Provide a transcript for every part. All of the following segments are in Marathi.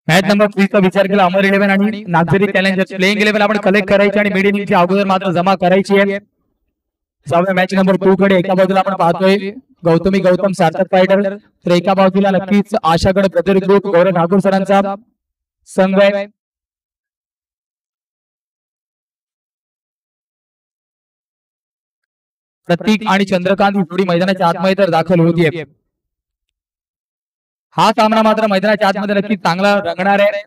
मॅच नंबर 3 चा विचार केला अमर 11 आणि नागझरी चॅलेंजर्स प्लेइंग 11 आपण कलेक्ट करायची आणि मिड इनिंगची अगोदर मात्र जमा करायची आहे. जाऊया मॅच नंबर 2 कडे. एका बाजूला आपण पाहतोय गौतम सार्थक फायटर, तर एका बाजूला नक्कीच आशागड ब्रदर ग्रुप गौरव ठाकूर सरांचा संघ आहे. प्रतीक आणि चंद्रकांत ही जोडी मैदानाच्या आतमध्ये तर दाखल होतीये. हा सामना मात्र मैदानाच्या आतमध्ये नक्की चांगला रंगणार आहे.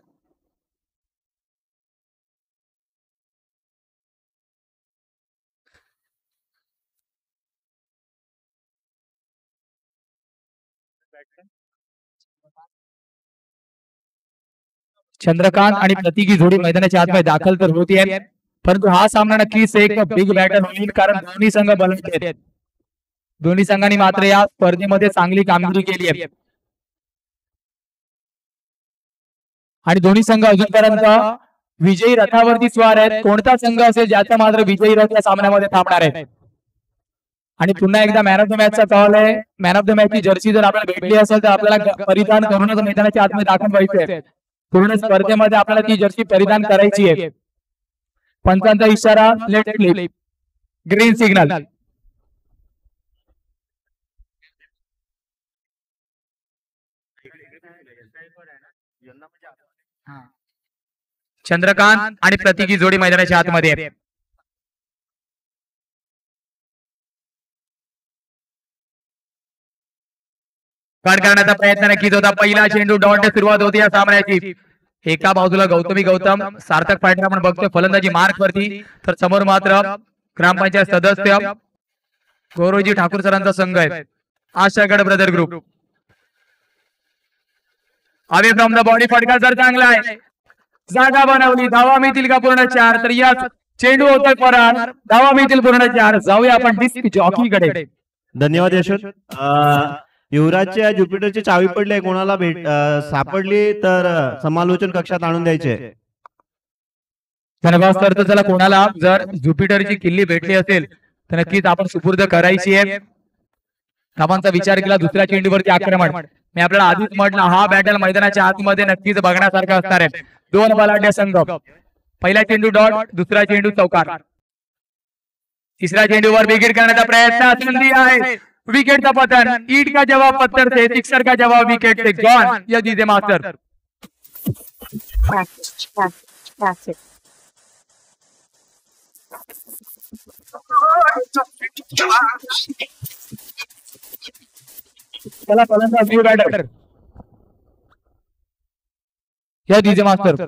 चंद्रकांत आणि प्रतीक ही जोडी मैदानाच्या आतमध्ये दाखल तर होतीये, परंतु हा सामना नक्कीच एक बिग बॅटल होईल, कारण दोन्ही संघ बलवान आहेत. दोन्ही संघांनी मात्र या स्पर्धेमध्ये चांगली कामगिरी केली आहे आणि दोन्ही संघ अजूनपर्यंत विजयी रथावरती स्वार आहेत. कोणता संघ असेल ज्याचा मात्र विजयी रथ या सामन्यामध्ये थांबणार आहे. आणि पुन्हा एकदा मॅन ऑफ द मॅचचा कॉल आहे. मॅन ऑफ द मॅचची जर्सी जर आपल्याला भेटली असेल तर आपल्याला परिधान करूनच मैदानाच्या आतमध्ये दाखल व्हायचे. पूर्ण स्पर्धेमध्ये आपल्याला ती जर्सी परिधान करायची आहे. पंचांचा इशारा, late flip, green signal. Chandrakant आणि प्रतीक ही जोडी मैदानाच्या आतमध्ये आहे. कट करण्याचा प्रयत्न नक्कीच होता. पहिला चेंडू डॉट सुरुवात होती या सामन्याची. एका बाजूला गौतम सार्थक फायटर आपण बघतोय फलंदाजी मार्क वरती, तर समोर मात्र ग्रामपंचायत सदस्य गौरवजी ठाकूर सरांचा संघ आहे. Ashagad brother group. Away from the body फटका जर चांगला आहे, जागा बनवली, धावा मिळतील का पूर्ण 4, तर याच चेंडू होतोय परार, धावा मिळतील पूर्ण 4. जाऊया आपण डिस्क जॉकीकडे. धन्यवाद यशवंत. युवराजच्या ज्युपिटरची चावी पडली, कोणाला सापडली तर समालोचन कक्षात आणून द्यायचे. धन्यवाद सर. तर चला, कोणाला जर ज्युपिटरची किल्ली भेटली असेल तर नक्कीच आपण सुपूर्द करायची आहे. धावांचा विचार केला, दुसऱ्या चेंडूवरती आक्रमण. मी आपल्याला आधीच म्हटलं, हा बॅटल मैदानाच्या आतमध्ये नक्कीच बघण्यासारखा असणार आहे. दोन बलाढ्य संघ. पहिला चेंडू डॉट, दुसरा चेंडू चौकार. तिसऱ्या चेंडूवर विकेट करण्याचा प्रयत्न, संधी आहे, विकेट का पतन. ईट का जवाब पत्थर से, सिक्सर का जवाब विकेट से. गॉन या जीते मास्टर. चला फलंदाज न्यू बॅटर या जीते मास्टर.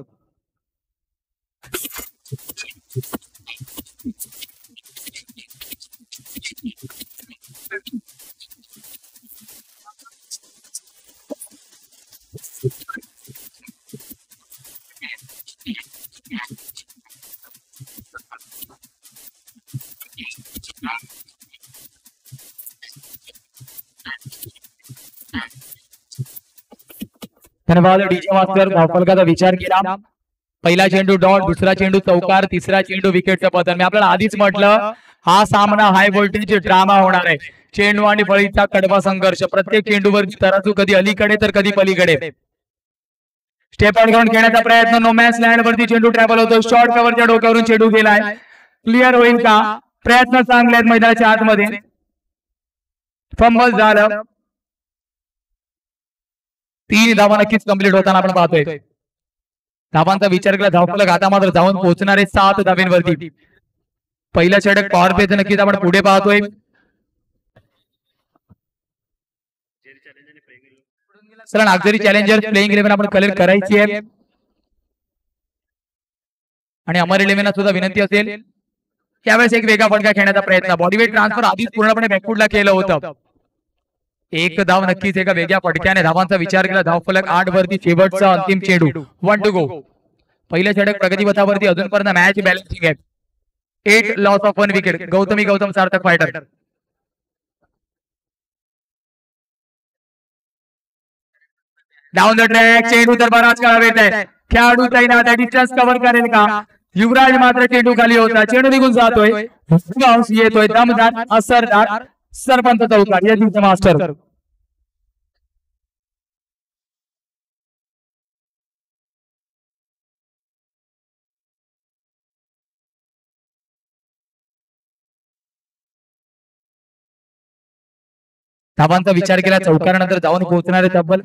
धन्यवाद डीजे मास्टर. धावफलकाचा विचार केला. पहिला चेंडू डॉट, दुसरा चेंडू चौकार, तिसरा चेंडू विकेटचं पतन. मी आपल्याला आधीच म्हटलं, हा सामना हाय व्होल्टेज ड्रामा होणार आहे. चेंडू आणि फळीचा कडवा संघर्ष. प्रत्येक चेंडूवरती तराजू कधी अलीकडे तर कधी पलीकडे. स्टेप आउट करून खेळण्याचा प्रयत्न, नो मॅच लँड वरती चेंडू ट्रॅव्हल होतो. शॉर्ट कव्हरच्या डोक्यावरून चेंडू गेलाय. क्लिअर होईल का? प्रयत्न चांगले आहेत मैदानाच्या आतमध्ये. फंबल झालं. 3 धावा नक्कीच कंप्लीट होताना आपण पाहतोय. धावांचा विचार केला, धावफलक आता मात्र जाऊन पोहोचणार आहे 7 धाब्यांवरती. पहिला षटक पॉवर प्ले नक्कीच आपण पुढे पाहतोय. चला, नागझरी चॅलेंजर्स प्लेइंग 11 आपण कलेक्ट करायची आहे. आणि अमर 11 सुद्धा विनंती असेल, त्यावेळेस एक वेगळा फटका खेळण्याचा प्रयत्न. बॉडीवेट ट्रान्सफर आधीच पूर्णपणे बॅकफुटला केलं होतं. एक धाव नक्कीच एका वेगळ्या फटक्याने. धावांचा विचार केला, धावफलक 8 वरती शेवटचा अंतिम चेंडू, 1 टू गो. पहिल्या षटक प्रगतीपथावरती अजूनपर्यंत मॅच बॅलन्सिंग आहे. 8 loss of 1 wicket. Gautam Sarthak fighter. Down the track, चेंडू तर बराच काळ वेट आहे. खेळाडू तैनात, डिस्टन्स कव्हर करेल का? युवराज मात्र चेंडू खाली होता, चेंडू निघून जातोय. येतोय दमदार, असरदार, सरपंच चौकार या मास्टर. धाबांचा विचार केला चौकारानंतर जाऊन पोहोचणारे तब्बल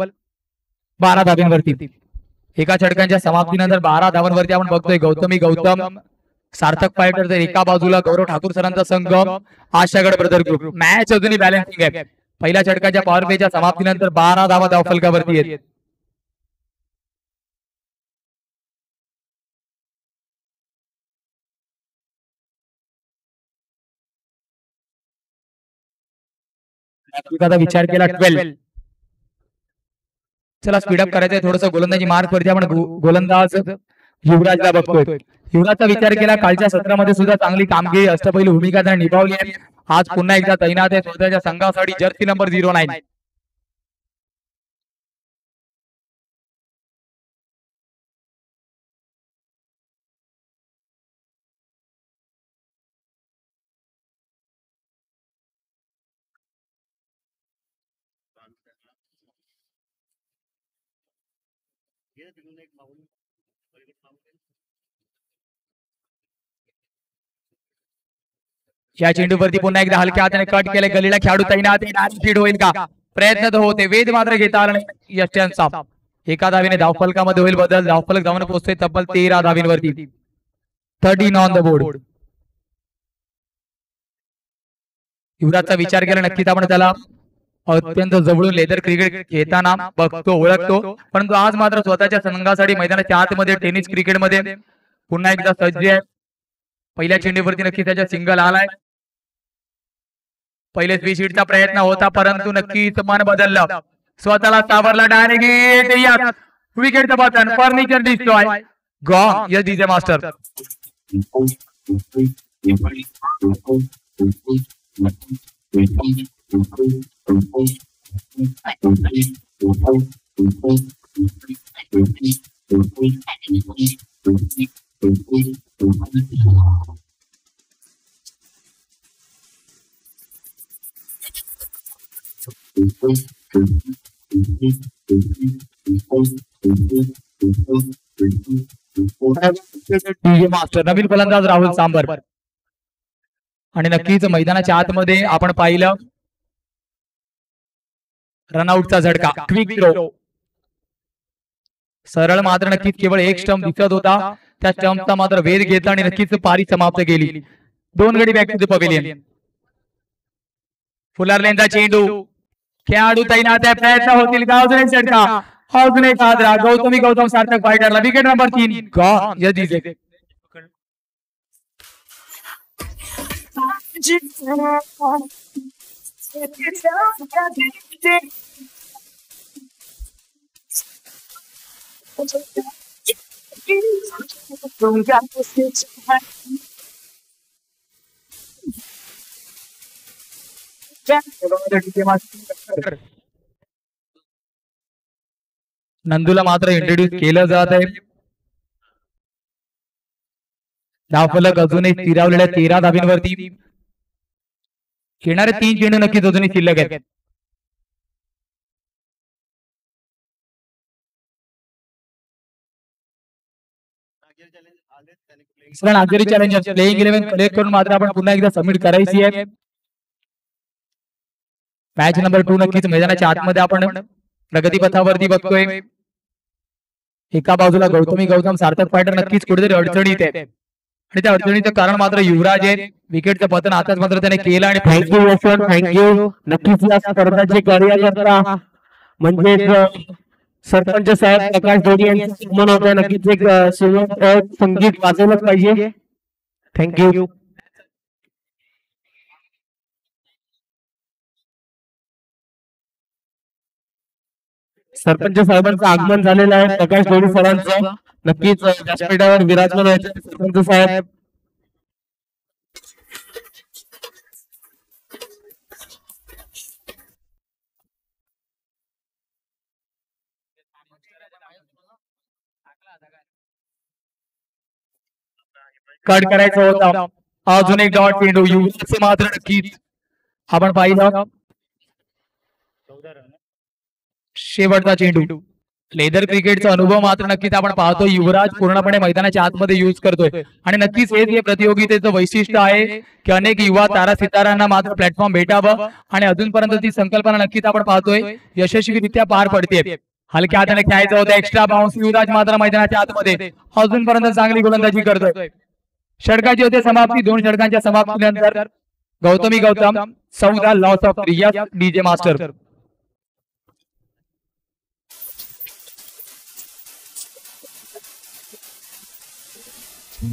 12 धाब्यांवरती. एका षटकांच्या समाप्तीनंतर 12 धावांवरती आपण बघतोय गौतम सार्थक फायटर तर एका बाजूला गौरव ठाकूर सरांचा संघ आशागड ब्रदर ग्रुप. मॅच अजूनही बॅलन्सिंग आहे. पहिल्या षटकाच्या पॉवर प्लेच्या समाप्तीनंतर 12 धावा धावफलकावरती आहेत. विचार केला 12. चला स्पीडअप करायचंय थोडस गोलंदाजी मार्क वरती आपण गोलंदाज युवराजला बघतोय. युवराजचा विचार केला कालच्या सत्रामध्ये सुद्धा चांगली कामगिरी अष्टपैलू भूमिका त्याने निभावली आहे. आज पुन्हा एकदा तैनात आहे स्वतःच्या संघासाठी जर्सी नंबर 09. या चेंडूवरती पुन्हा एकदा हलक्या हाताने कट केले. गलीला खेळाडू तैनात फीड होईल का प्रयत्न तर होते वेध मात्र घेता आला नाही यष्ट्यांचा. एका धावेने धावफलकामध्ये होईल बदल. धावफलक धावून पोहोचतोय तब्बल 13 धावींवरती. 13 ऑन द बोर्ड. युवराजचा विचार केला नक्कीच आपण त्याला अत्यंत जवळून लेदर क्रिकेट खेळताना बघतो ओळखतो परंतु आज मात्र स्वतःच्या संघासाठी मैदानाच्या आतमध्ये टेनिस क्रिकेटमध्ये पुन्हा एकदा सज्ज आहे. पहिल्या चेंडूवरती नक्की त्याच्या सिंगल आलाय. पहिले स्वीशीटचा प्रयत्न होता परंतु नक्कीच मन बदललं. स्वतःला सावरला डायरेक्ट विकेटचं पतन. Furniture destroy gone. Yes DJ master. Master नवीन फलंदाज राहुल सांबर. आणि नक्कीच मैदानाच्या आतमध्ये आपण पाहिलं रनआउटचा झटका क्विक थ्रो. सरळ मात्र नक्कीच केवळ एक स्टंप दिसत होता. त्या स्टंपचा मात्र वेध घेतला आणि नक्कीच पारी समाप्त केली. 2 गडी बॅक टू द पवेलियन. फुलरलेनचा चेंडू खेळाडू तैनात आहे. प्रयत्न होतील का अजून एक झटका अजून एक हादरा. गौतम सार्थक फायटरला wicket number 3 gone. Yes DJ. नंदूला मात्र इंट्रोड्यूस केलं जात आहे. धावफलक अजूनही स्थिरावलेल्या 13 धाबींवरती. खेळणारे 3 चेंडू नक्कीच अजूनही शिल्लक आहेत. नागरी चॅलेंजर्स प्लेइंग 11 कलेक्ट करून मात्र आपण पुन्हा एकदा सबमिट करायची आहे. मॅच नंबर 2 नक्कीच मैदानाच्या आतमध्ये आपण प्रगतीपथावरती बघतोय. एका बाजूला गौतम सार्थक फायटर नक्कीच कुठेतरी अडचणीत आहे आणि त्या अडचणीचं कारण मात्र युवराज आहे. विकेटचं पतन आताच मात्र त्याने केलं आणि थँक्यू यशवंत थँक्यू. नक्कीच या स्पर्धाचे कार्यकर्ता म्हणजे सरपंच साहेब प्रकाश दोडी यांचं मन होतं. नक्कीच एक संगीत वाजवलंच पाहिजे. थँक्यू. सरपंच साहेबांचं आगमन झालेलं आहे. प्रकाश दोडी सरांचं नक्कीच व्यासपीठावर विराजमान व्हायचे सरपंच साहेब. कट करायचं होतं. अजून एक डॉट चेंडू युवराजचे मात्र नक्कीच आपण पाहिलं. शेवटचा चेंडू लेदर क्रिकेटचा अनुभव मात्र नक्कीच आपण पाहतोय. युवराज पूर्णपणे मैदानाच्या आतमध्ये युज करतोय आणि नक्कीच हेच हे प्रतियोगितेचं वैशिष्ट्य आहे की अनेक युवा तारा सितारांना मात्र प्लॅटफॉर्म भेटावं आणि अजूनपर्यंत ती संकल्पना नक्कीच आपण पाहतोय यशस्वीरित्या पार पडते. हलक्या हाताने खेळायचं होतं, एक्स्ट्रा बाउन्स. युवराज मात्र मैदानाच्या आतमध्ये अजूनपर्यंत चांगली गोलंदाजी करतोय. षटकाची होते समाप्ती. 2 षटकांच्या समाप्तीनंतर Gautami Gautam 14 loss of 3. Yes DJ master.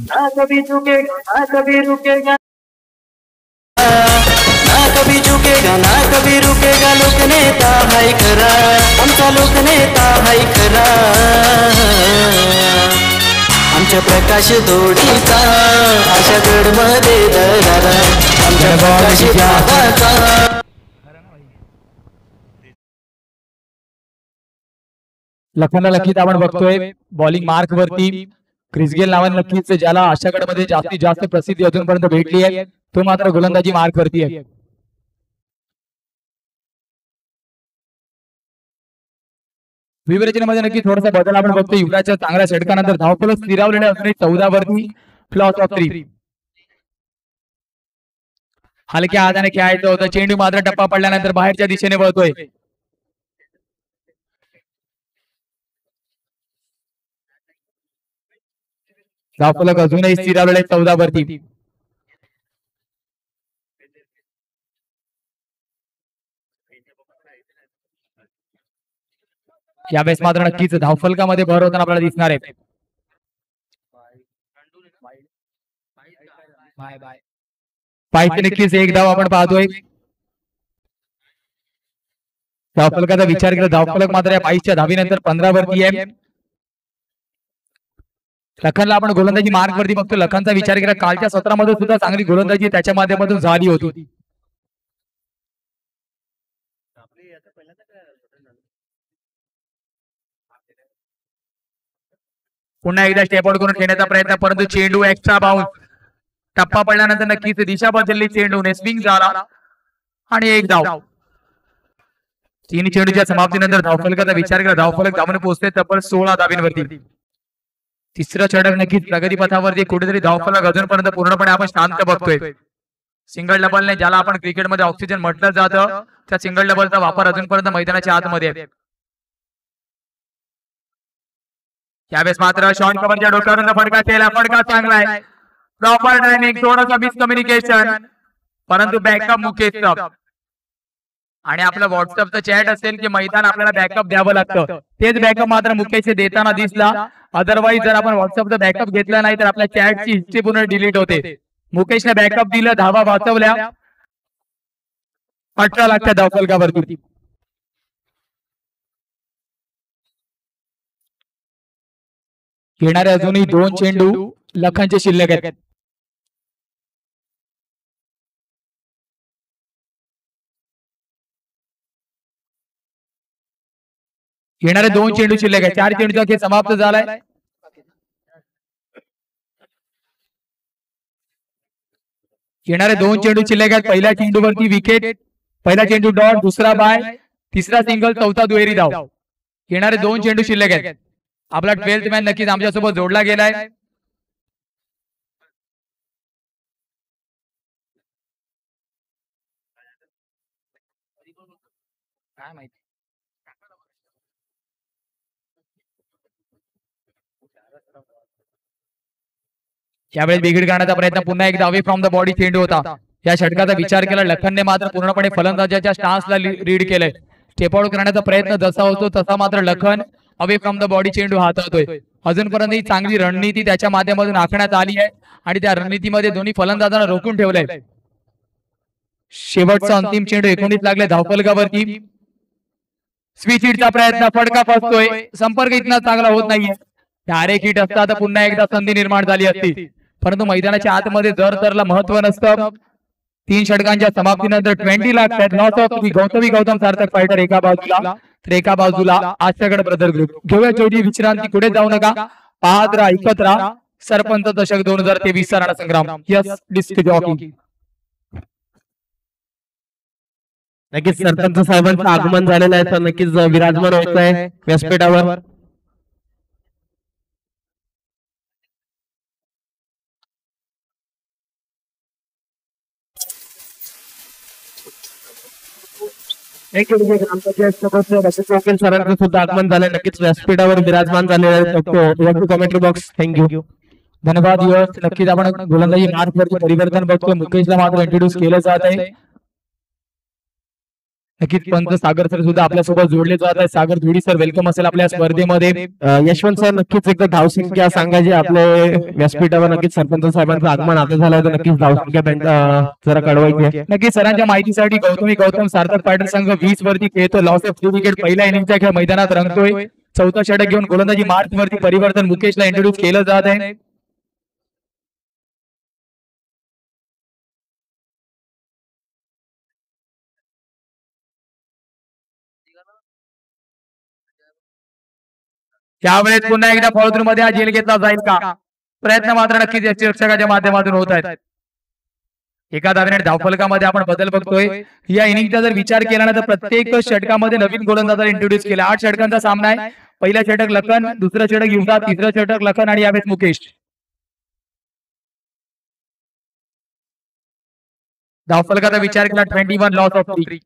ना कभी झुकेगा ना कभी रुकेगा, ना कभी झुकेगा ना कभी रुकेगा. लोकनेता हाय खरा, आमचा लोकनेता हाय खरा. आमच्या प्रकाश दोडीचा आशा गडमध्ये दरारा, आमच्या प्रकाश दादाचा. लखनला नक्कीच आपण बघतोय बॉलिंग मार्क वरती. क्रिसगेल नावाने नक्कीच ज्याला आशागडमध्ये जास्तीत जास्त प्रसिद्धी अजूनपर्यंत भेटली आहे, तो मात्र गोलंदाजी मार्क वरती आहे. विवेचनामध्ये नक्की थोडासा बदल आपण बघतोय. युवराजच्या चांगल्या षटकानंतर धावफलक स्थिरावलेले असणे 14 वरती लॉस ऑफ 3. हलक्या हाताने खेळायचं होतं. चेंडू मात्र टप्पा पडल्यानंतर बाहेरच्या दिशेने वळतोय. धावफलक अजूनही स्थिरावलेले 14 वरती. यावेळेस मात्र नक्कीच धावफलकामध्ये भर होताना आपल्याला दिसणार आहे. पाहिजे नक्कीच एक धाव आपण पाहतोय. धावफलकाचा विचार केला, धावफलक मात्र या 22च्या धावीनंतर 15 वरती आहे. लखनला आपण गोलंदाजी मार्क वरती बघतो. लखनचा विचार केला, कालच्या सत्रामध्ये सुद्धा चांगली गोलंदाजी त्याच्या माध्यमातून झाली होती. पुन्हा एकदा स्टेप आउट करून खेळण्याचा प्रयत्न, परंतु चेंडू एक्स्ट्रा बाउन्स. टप्पा पडल्यानंतर नक्कीच दिशा बदलली. चेंडूने स्विंग झाला आणि एक धाव. 3 चेंडूच्या समाप्तीनंतर धावफलकाचा विचार केला, धावफलक धावून पोहोचते तब्बल 16 धावींवरती. तिसरं षटक नक्कीच प्रगतीपथावरती. कुठेतरी धावफलक अजूनपर्यंत पूर्णपणे आपण शांत बघतोय. सिंगल डबलने ज्याला आपण क्रिकेटमध्ये ऑक्सिजन म्हटलं जातं, त्या सिंगल डबलचा वापर अजूनपर्यंत मैदानाच्या आतमध्ये आहे. यावेळेस मात्र शॉन कव्हरच्या डोक्यावरून फटका केला. फटका चांगला आहे. प्रॉपर टायमिंग, थोडंसं मिसकम्युनिकेशन, परंतु बॅकअप मुकेश. आणि आपलं व्हॉट्सअपचं चॅट असेल की मैदान आपल्याला बॅकअप द्यावं लागतं, तेच बॅकअप मात्र मुकेश देताना दिसला. अदरवाईज जर आपण व्हॉट्सअपचा बॅकअप घेतला नाही तर आपल्या चॅटची हिस्ट्री पूर्ण डिलीट होते. मुकेशने बॅकअप दिलं, धावा वाचवल्या. 18 लाखच्या धावफलकावरती. येणारे अजूनही 2 चेंडू लखनचे शिल्लक आहेत. येणारे 2 चेंडू शिल्लक आहे. 4 चेंडूचा खेळ समाप्त झालाय. येणारे 2 चेंडू शिल्लक आहेत. पहिल्या चेंडूवरती विकेट, पहिला चेंडू डॉट, दुसरा बाय, तिसरा सिंगल, चौथा दुहेरी धाव. येणारे 2 चेंडू शिल्लक आहेत. आपला 12th मॅन नक्कीच आमच्यासोबत जोडला गेलाय. काय माहिती यावेळेस बिघड करण्याचा प्रयत्न, पुन्हा एकदा अवे फ्रॉम द बॉडी चेंडू होता. या षटकाचा विचार केला. लखनने मात्र पूर्णपणे फलंदाजाच्या स्टान्सला रीड केलंय. स्टेप आउट करण्याचा प्रयत्न जसा होतो तसा मात्र Lakhan away from the body चेंडू हाताळतोय. अजूनपर्यंत ही चांगली रणनीती त्याच्या माध्यमातून आखण्यात आली आहे आणि त्या रणनीतीमध्ये दोन्ही फलंदाजांना रोखून ठेवलंय. शेवटचा अंतिम चेंडू 19 लागले धावफलकावरती. स्विच हिटचा प्रयत्न, फटका फसतोय. संपर्क इतना चांगला होत नाहीये. डायरेक्ट हिट असता तर पुन्हा एकदा संधी निर्माण झाली असती, परंतु मैदानाच्या आतमध्ये जर तरला महत्व नसतं. 3 षटकांच्या समाप्तीनंतर 20 lakh loss of 3. Gautami Gautam Sarthak fighter एका बाजूला तर एका बाजूला आशागड ब्रदर ग्रुप. घेऊया छोटी विश्रांती, कुठे जाऊ नका, पाहत राहा, ऐकत राहा. सरपंच दशक 2023 रणा संग्राम. Yes disc jockey. नक्कीच सरपंच साहेबांचं आगमन झालेलं आहे तर नक्कीच विराजमान होत आहे व्यासपीठावर. एक ग्रामपंचायत सदस्य रशीद वकील सरांचं सुद्धा आगमन झालंय. नक्कीच व्यासपीठावर विराजमान झालेले आहेत. Commentary box. थँक्यू. धन्यवाद यश. नक्कीच आपण गोलंदाजी मार्क वरती परिवर्तन बघतोय. मुकेशला मात्र इंट्रोड्यूस केलं जात आहे. नक्कीच पंत सागर सर सुद्धा आपल्यासोबत जोडले जात आहे. सागर धुडी सर वेलकम असेल आपल्या स्पर्धेमध्ये. यशवंत सर नक्कीच एकदा धावसंख्या सांगायची आपले व्यासपीठावर. नक्कीच सरपंच साहेबांचं आगमन आता झालंय तर नक्कीच धावसंख्या जरा कळवायची आहे. नक्कीच सरांच्या माहितीसाठी गौतम सार्थक फायटर संघ 20 वरती खेळतो. लॉस ऑफ 3 विकेट पहिल्या इनिंगच्या खेळ मैदानात रंगतोय. चौथा षटक घेऊन गोलंदाजी मार्क वरती परिवर्तन मुकेशला इंट्रोड्यूस केलं जात आहे. त्यावेळेस पुन्हा एकदा फॉलोथ्रू मध्ये हा झेल घेतला जाईल का? प्रयत्न मात्र नक्कीच यष्टिरक्षकाच्या माध्यमातून होत आहेत. एका धावेने धावफलकामध्ये आपण बदल बघतोय. या इनिंगचा जर विचार केला ना तर प्रत्येक षटकामध्ये नवीन गोलंदाजाला इंट्रोड्यूस केला. 8 षटकांचा सामना आहे. पहिला षटक लखन, दुसरं षटक युवराज, तिसरं षटक लखन आणि यावेळेस मुकेश. धावफलकाचा विचार केला 21 लॉस ऑफ 3.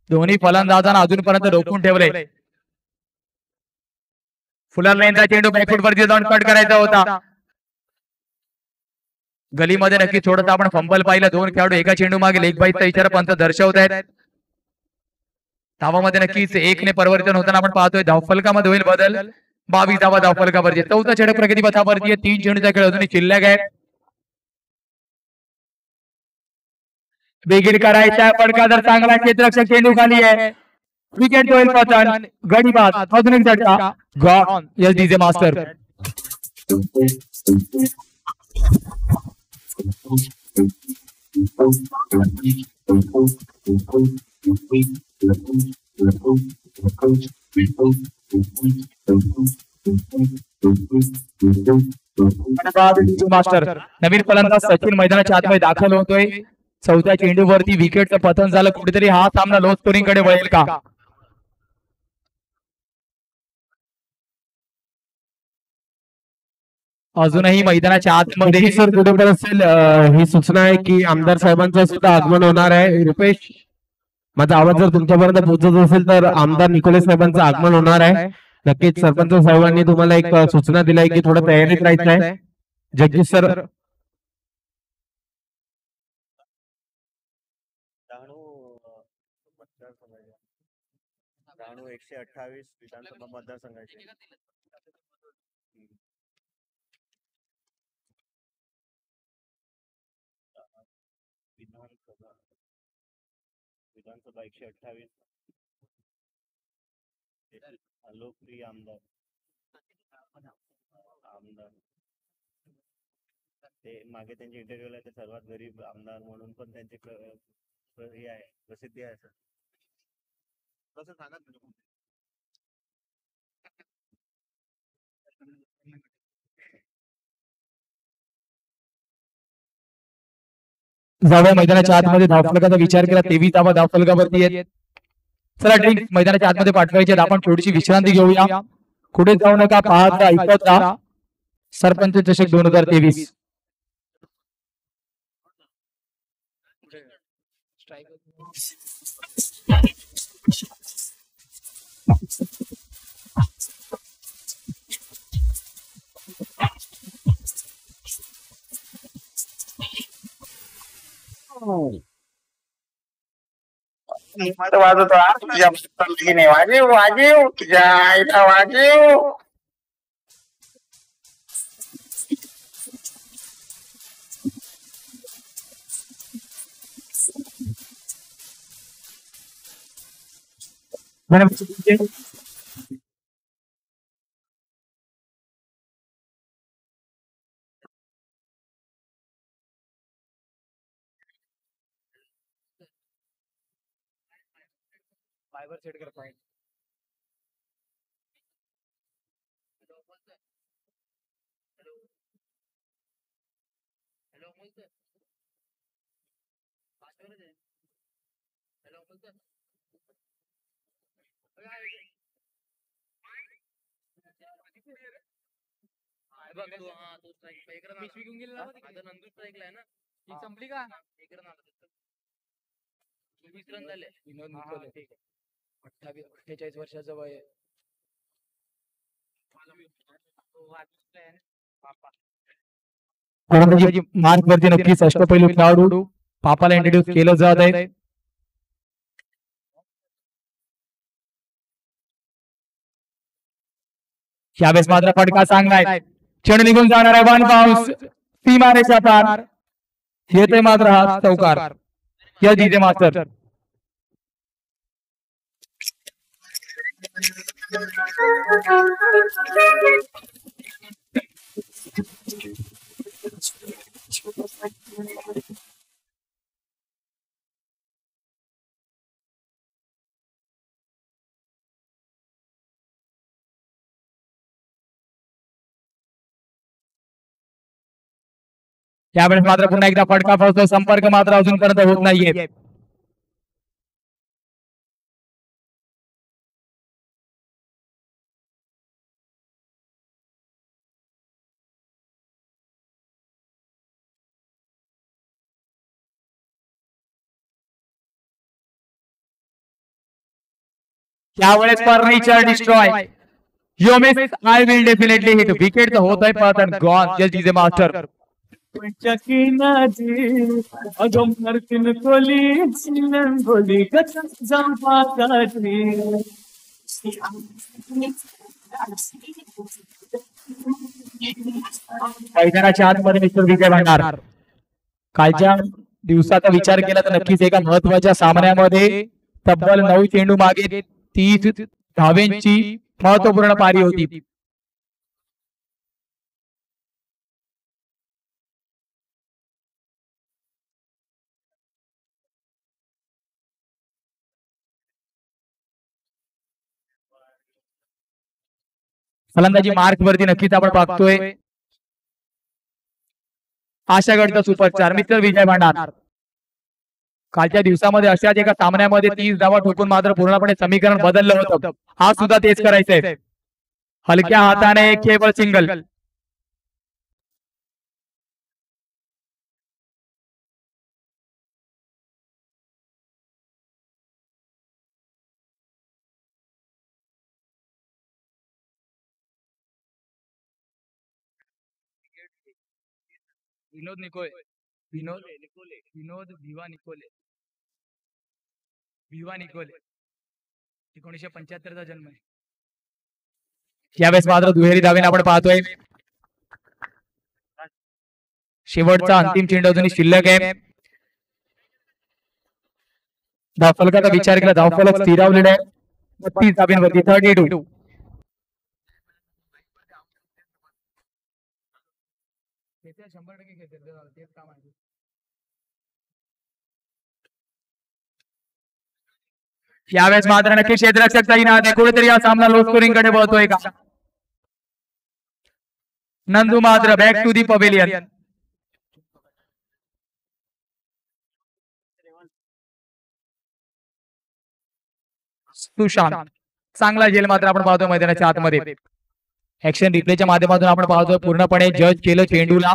दोन्ही फलंदाजांना अजूनपर्यंत रोखून ठेवले. फुलर लाईनचा चेंडू बॅकफूट वरती जाऊन कट करायचा होता. गलीमध्ये नक्की थोडंसं आपण फंबल पाहिलं. 2 खेळाडू एका चेंडू मागे लेग बाईचा इशारा पंत दर्शवत आहेत. धावामध्ये नक्कीच 1 ने परिवर्तन होताना आपण पाहतोय. धावफलकामध्ये होईल बदल. 22 धावा धावफलकावरती. चौथा षटक प्रगती पथावरती. 3 चेंडूचा खेळ अजूनही शिल्लक आहे. बिगिड करायचा फटका जर चांगला क्षेत्ररक्षक चेंडू खाली आहे. विकेट होईल पतन. गडी बाद. अजून एक झटका. Gone. Yes DJ master. Master. नवीन फलंदाज सचिन मैदानाच्या आतमध्ये दाखल होतोय. चौथ्या चेंडूवरती विकेटचं पतन झालं. कुठेतरी हा सामना लो स्कोरिंग कडे वळेल का? अजूनही मैदानाच्या आतमध्ये सर कुठे असेल ही सूचना आहे की आमदार साहेबांचं सुद्धा आगमन होणार आहे. रुपेश, माझा आवाज जर तुमच्यापर्यंत पोहोचत असेल तर आमदार निकोले साहेबांचं आगमन होणार आहे. नक्कीच सरपंच साहेबांनी तुम्हाला एक सूचना दिली की थोडं तयारीत राहायचं आहे. जगदीश सर. 128 विधानसभा मतदारसंघाचे विधानसभा 128 लोकप्रिय आमदार ते मागे त्यांचे इंटरव्ह्यूला ते सर्वात गरीब आमदार म्हणून पण त्यांचे हे आहे, प्रसिद्धी आहे सर. कसं सांगा जाऊया मैदानाच्या आतमध्ये. धावफलकाचा विचार केला 23 धावा धावफलकावरती आहेत. चला ड्रिंक मैदानाच्या आतमध्ये पाठवायचे. आपण थोडीशी विश्रांती घेऊया. कुठे जाऊ नका. पाहत राहा, ऐकत राहा. सरपंच चषक 2023. वाजवतो वाजीव वाजीव तुझ्या आईला वाजीव. फायबर सेट कर पॉइंट. हॅलो संपली का? 48 वर्षाचं वय आहे. मार्क वरती नक्कीच अष्टपैलू खेळाडू पापाला इंट्रोड्यूस केलं जात आहे. यावेळेस मात्र फटका चांगलाय. चेंडू निघून जाणार आहे. वन बाउन्स सीमारेषा पार. येतोय मात्र हा चौकार. या जिजे मास्टर यावेळेस मात्र पुन्हा एकदा फटका फसतो. संपर्क मात्र अजूनपर्यंत होत नाहीये. यावेळेस furniture destroy. You miss I will definitely hit. Wicket तर होत आहे पण गॉन. जस्ट डीजे मास्टर मैदानाच्या आतमध्ये मिस्टर विजय भांडार. कालच्या दिवसाचा विचार केला तर नक्कीच एका महत्वाच्या सामन्यामध्ये तब्बल 9 चेंडू मागे 30 धावेंची महत्वपूर्ण पारी होती. फलंदाजी मार्क वरती नक्कीच आपण पाहतोय आशागडचा सुपरस्टार मिस्टर विजय भांडार. कालच्या दिवसामध्ये अशाच एका सामन्यामध्ये 30 धावा ठोकून मात्र पूर्णपणे समीकरण बदललं होतं. आज सुद्धा तेच करायचंय. हलक्या हाताने केवळ सिंगल. विनोद निकोले. विनोद भिवा निकोले. 1975 चा जन्म आहे. यावेळेस मात्र दुहेरी धावेने आपण पाहतोय. शेवटचा अंतिम चेंडू अजूनही शिल्लक आहे. धावफलकाचा विचार केला धावफलक स्थिरावलेला आहे 32 धावांवरती 32. यावेळेस मात्र नक्की क्षेत्ररक्षक तैनात आहे. कुठेतरी हा सामना लो स्कोरिंग कडे वळतोय का? नंदू मात्र back to the pavilion. Sushant चांगला झेल मात्र आपण पाहतोय मैदानाच्या आतमध्ये. ऍक्शन रिप्लेच्या माध्यमातून आपण पाहतोय पूर्णपणे जज केलं चेंडूला.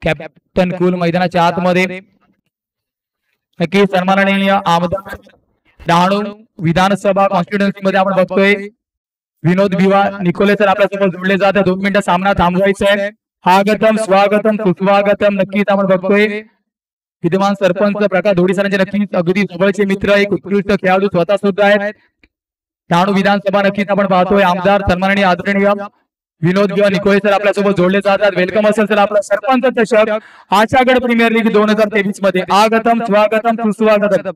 कॅप्टन कुल मैदानाच्या आतमध्ये नक्की सन्माननीय आमदार डहाणू विधानसभा कॉन्स्टिट्युएन्सी मध्ये आपण बघतोय विनोद भिवा निकोले सर आपल्यासोबत जोडले जाते. 2 मिनिटं सामना थांबवायचा आहे. स्वागतम स्वागतम सुस्वागतम. नक्कीच आपण बघतोय विद्यमान सरपंच प्रकाश धोडी सरांचे नक्कीच अगदी जवळचे मित्र एक उत्कृष्ट खेळाडू स्वतः सुद्धा आहेत. डहाणू विधानसभा नक्कीच आपण पाहतोय आमदार सन्माननीय आदरणीय विनोद भिवा निकोले सर आपल्यासोबत जोडले जातात. वेलकम असेल सर आपला सरपंच चषक आशागड प्रीमियर लीग 2023 मध्ये. आगतम स्वागतम सुस्वागतम.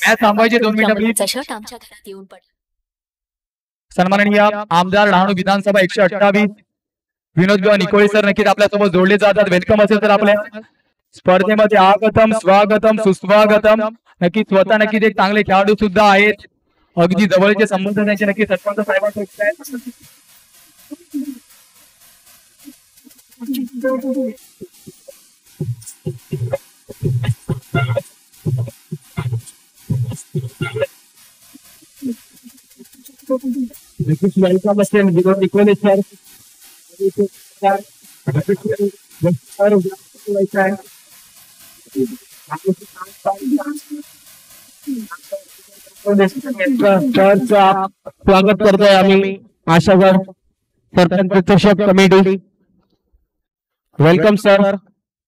मॅच थांबवायचे 2 मिनिटं प्लीज. सन्माननीय आमदार डहाणू विधानसभा 128 विनोद भिवा निकोले सर नक्कीच आपल्यासोबत जोडले जातात. वेलकम असेल तर आपल्या स्पर्धेमध्ये. आगतम स्वागतम सुस्वागतम. नक्कीच स्वतः नक्कीच एक चांगले खेळाडू सुद्धा आहेत. अगदी जवळचे संबंध त्यांचे नक्की सरपंच साहेबांसोबत आहेत. नक्कीच वेलकम असेल विनोद इकोले सर. स्वागत करतोय आम्ही आशागड सरपंच कमिटी. वेलकम सर,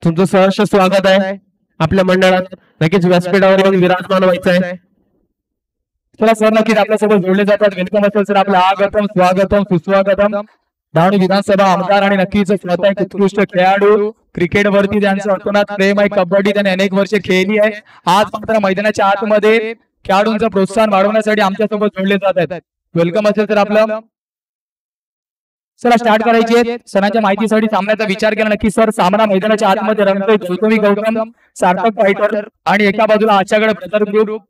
तुमचं सहर्ष स्वागत आहे आपल्या मंडळात. नक्कीच व्यासपीठावर येऊन विराजमान व्हायचं आहे. चला सर नक्कीच आपल्यासोबत जोडले जातात. वेलकम असेल सर आपलं आगतम स्वागतम सुस्वागतम. डहाणू विधानसभा आमदार आणि नक्कीच स्वतः एक उत्कृष्ट खेळाडू. क्रिकेट वरती त्यांचं अतोनात प्रेम आहे. कबड्डी त्यांनी अनेक वर्षे खेळली आहे. आज मात्र मैदानाच्या आतमध्ये खेळाडूंचं प्रोत्साहन वाढवण्यासाठी आमच्यासोबत जोडले जात आहेत. वेलकम असेल सर आपलं. चला स्टार्ट करायची आहे. सणाच्या माहितीसाठी सामन्याचा विचार केला. नक्की सर सामना मैदानाच्या आतमध्ये रंगतोय. गौतमी गौतम सार्थक फायटर आणि एका बाजूला आशागड ब्रदर ग्रुप.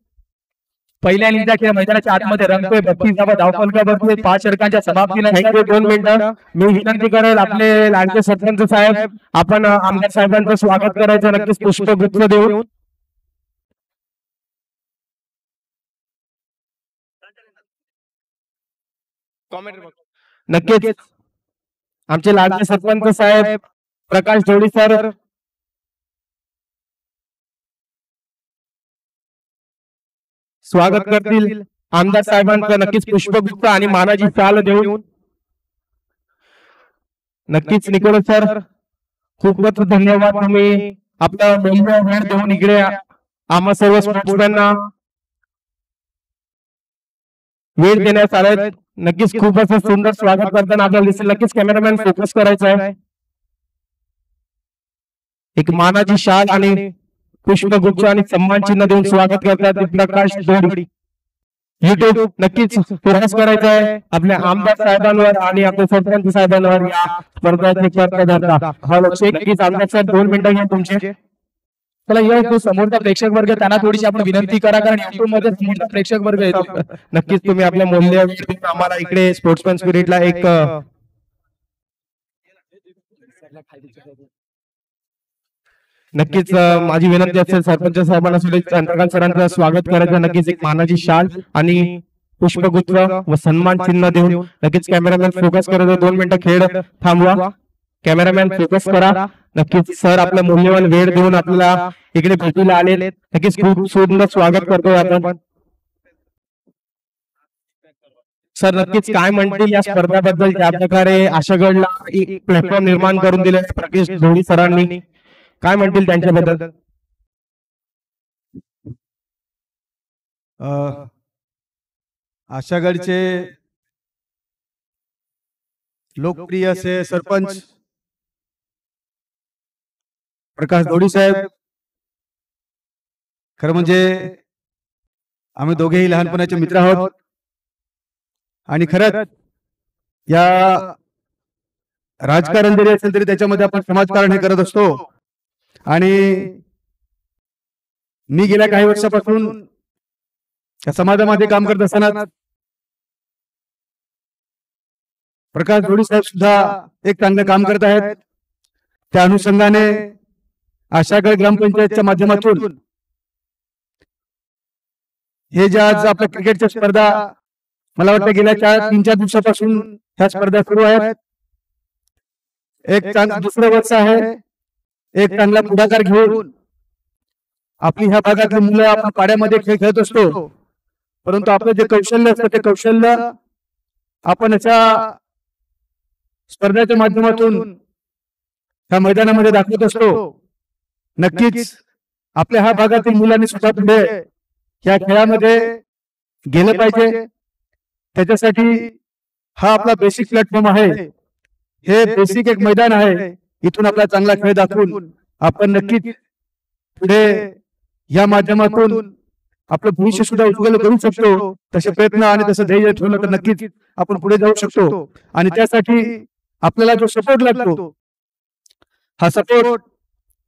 पहिल्या इनिंगचा खेळ मैदानाच्या आतमध्ये रंगतोय. 32 धावफलकावरती 5 षटकांच्या समाप्तीनंतर 2 मिनिटं मी विनंती करेल आपले लाडके सरपंच साहेब, आपण आमदार साहेबांचं स्वागत करायचं. नक्कीच पुष्पगुच्छ देऊन. नक्कीच आमचे लाडके सरपंच साहेब प्रकाश जोडी सर स्वागत करतील आमदार साहेबांचं. नक्कीच पुष्पगुच्छ आणि मानाची शाल देऊन. नक्कीच निकोल सर खूपच धन्यवाद, तुम्ही आपला मूल्य वेळ देऊन इकडे आम्हा सर्व स्पोर्ट्समॅनना वेळ देण्यात आलाय. नक्कीच खूप असं सुंदर स्वागत करताना आपल्याला दिसेल. नक्कीच कॅमेरामॅन फोकस करायचा आहे. एक मानाची शाल आणि पुष्पगुच्छ आणि सन्मान चिन्ह देऊन स्वागत करतात प्रकाश जोडी. युट्यूब नक्कीच फोकस करायचा आहे आपल्या आमदार साहेबांवर आणि आपल्या सरपंच साहेबांवर या स्पर्धेचे स्पर्धा. नक्कीच आमदार साहेब 2 मिनिटं घ्या तुमचे. चला या जो समोरचा प्रेक्षक वर्ग त्यांना थोडीशी आपण विनंती करा, कारण युट्यूब मध्ये समोरचा प्रेक्षक वर्ग येतो. नक्कीच तुम्ही आपल्या मूल्य आम्हाला इकडे स्पोर्ट्समॅन स्पिरिटला एक नक्कीच माझी विनंती असेल सरपंच साहेबांना चंद्रकांत सरांचं स्वागत करायचं. नक्कीच एक मानाची शाल आणि पुष्पगुच्छ व सन्मान चिन्ह देऊन. नक्कीच कॅमेरामॅन फोकस करायचं. 2 मिनिटं खेळ थांबवा. कॅमेरामॅन फोकस करा. नक्कीच सर आपलं मूल्यवान वेळ देऊन आपल्याला इकडे भेटीला आले. नक्कीच खूप सुंदर स्वागत करतोय आपण. सर नक्कीच काय म्हणतील या स्पर्धाबद्दल, ज्या प्रकारे आशागडला एक प्लॅटफॉर्म निर्माण करून दिले प्रकाश जोडी सरांनी, काय म्हणतील त्यांच्याबद्दल? आशागडचे लोकप्रिय असे सरपंच प्रकाश जोडी साहेब, खरं म्हणजे आम्ही दोघेही लहानपणाचे मित्र आहोत आणि खरंच या राजकारण जरी असेल तरी त्याच्यामध्ये आपण समाजकारण हे करत असतो. आणि मी गेल्या काही वर्षापासून या समाजामध्ये काम करत असताना प्रकाश जोडी साहेब सुद्धा एक चांगलं काम करत आहेत. त्या अनुषंगाने आशागड ग्रामपंचायतच्या माध्यमातून हे जे आज आपल्या क्रिकेटच्या स्पर्धा, मला वाटतं गेल्या 3-4 दिवसापासून ह्या स्पर्धा सुरू आहेत. एक दुसरं वर्ष आहे. एक चांगला पुढाकार घेऊन आपली ह्या भागातली मुलं आपण पाड्यामध्ये खेळ खेळत असतो, परंतु आपलं जे कौशल्य असतं ते कौशल्य आपण याच्या स्पर्धेच्या माध्यमातून ह्या मैदानामध्ये दाखवत असतो. नक्कीच आपल्या ह्या भागातील मुलांनी सुद्धा पुढे या खेळामध्ये गेलं पाहिजे. त्याच्यासाठी हा आपला बेसिक प्लॅटफॉर्म आहे. हे बेसिक एक मैदान आहे. इथून आपला चांगला खेळ दाखवून आपण नक्कीच पुढे या माध्यमातून आपलं भविष्य सुद्धा उज्ज्वल करू शकतो. तसे प्रयत्न आणि तसं ध्येय ठेवलं तर नक्कीच आपण पुढे जाऊ शकतो. आणि त्यासाठी आपल्याला जो सपोर्ट लागतो, हा सपोर्ट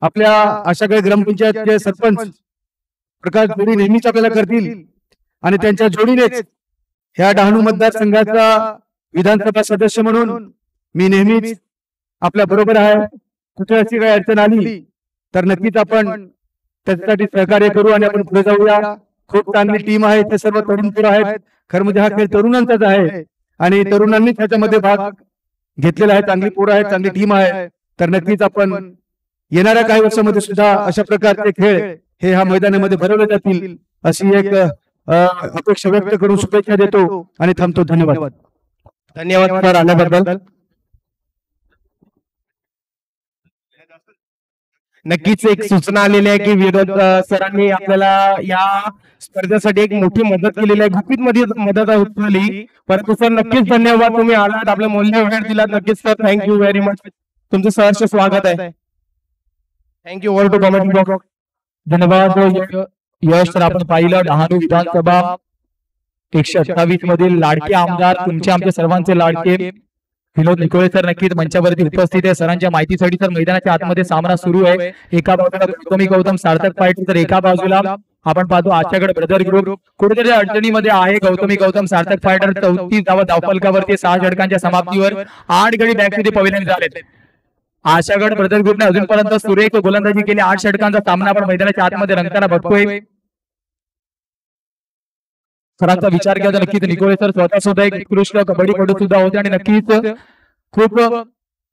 आपल्या आशागड ग्रामपंचायतचे सरपंच प्रकाश जोडी नेहमीच आपल्याला करतील. आणि त्यांच्या जोडीनेच ह्या डहाणू मतदारसंघाचा विधानसभा सदस्य म्हणून मी नेहमीच आपल्या बरोबर आहे. कुठे अशी काही अडचण आली तर नक्कीच आपण त्याच्यासाठी सहकार्य करू आणि आपण पुढे जाऊया. खूप चांगली टीम आहे. ते सर्व तरुण पोरं आहेत. खरं म्हणजे हा खेळ तरुणांचाच आहे आणि तरुणांनी त्याच्यामध्ये भाग घेतलेला आहे. चांगली पोरं आहेत, चांगली टीम आहे. तर नक्कीच आपण येणाऱ्या काही वर्षामध्ये सुद्धा अशा प्रकारचे खेळ हे ह्या मैदानामध्ये भरवले जातील अशी एक अपेक्षा व्यक्त करून शुभेच्छा देतो आणि थांबतो. धन्यवाद. धन्यवाद सर आल्याबद्दल. नक्कीच एक सूचना आलेली आहे की विरोध सरांनी आपल्याला या स्पर्धेसाठी एक मोठी मदत केलेली आहे. गुपित मध्ये मदत उचलली. परंतु सर नक्कीच धन्यवाद, तुम्ही आलात, आपल्या मूल्य वेळ दिलात. नक्कीच सर थँक्यू व्हेरी मच. तुमचं सहर्ष स्वागत आहे. Thank you. Over to comment box. धन्यवाद यश. तर आपण पाहिलं डहाणू विधानसभा 128 मधील लाडके आमदार, तुमचे आमच्या सर्वांचे लाडके विनोद निकोळे सर नक्कीच मंचावरती उपस्थित आहे. सरांच्या माहितीसाठी सर मैदानाच्या आतमध्ये सामना सुरू आहे. एका बाजूला गौतम सार्थक फायटर, तर एका बाजूला आपण पाहतो आशागड ब्रदर ग्रुप कुठेतरी अडचणीमध्ये आहे. गौतम सार्थक फायटर 34 धावा धावफलकावरती 6 षटकांच्या समाप्तीवर 8 गडी बॅकमध्ये पविलियन झालेत. आशागड ब्रदर ग्रुपने अजूनपर्यंत सुरेख गोलंदाजी केली. 8 षटकांचा सामना आपण मैदानाच्या आतमध्ये रंगताना बघतोय. सरांचा विचार केला तर नक्कीच निकोळे सर स्वतः सुद्धा एक उत्कृष्ट कबड्डीपटू सुद्धा होते आणि नक्कीच खूप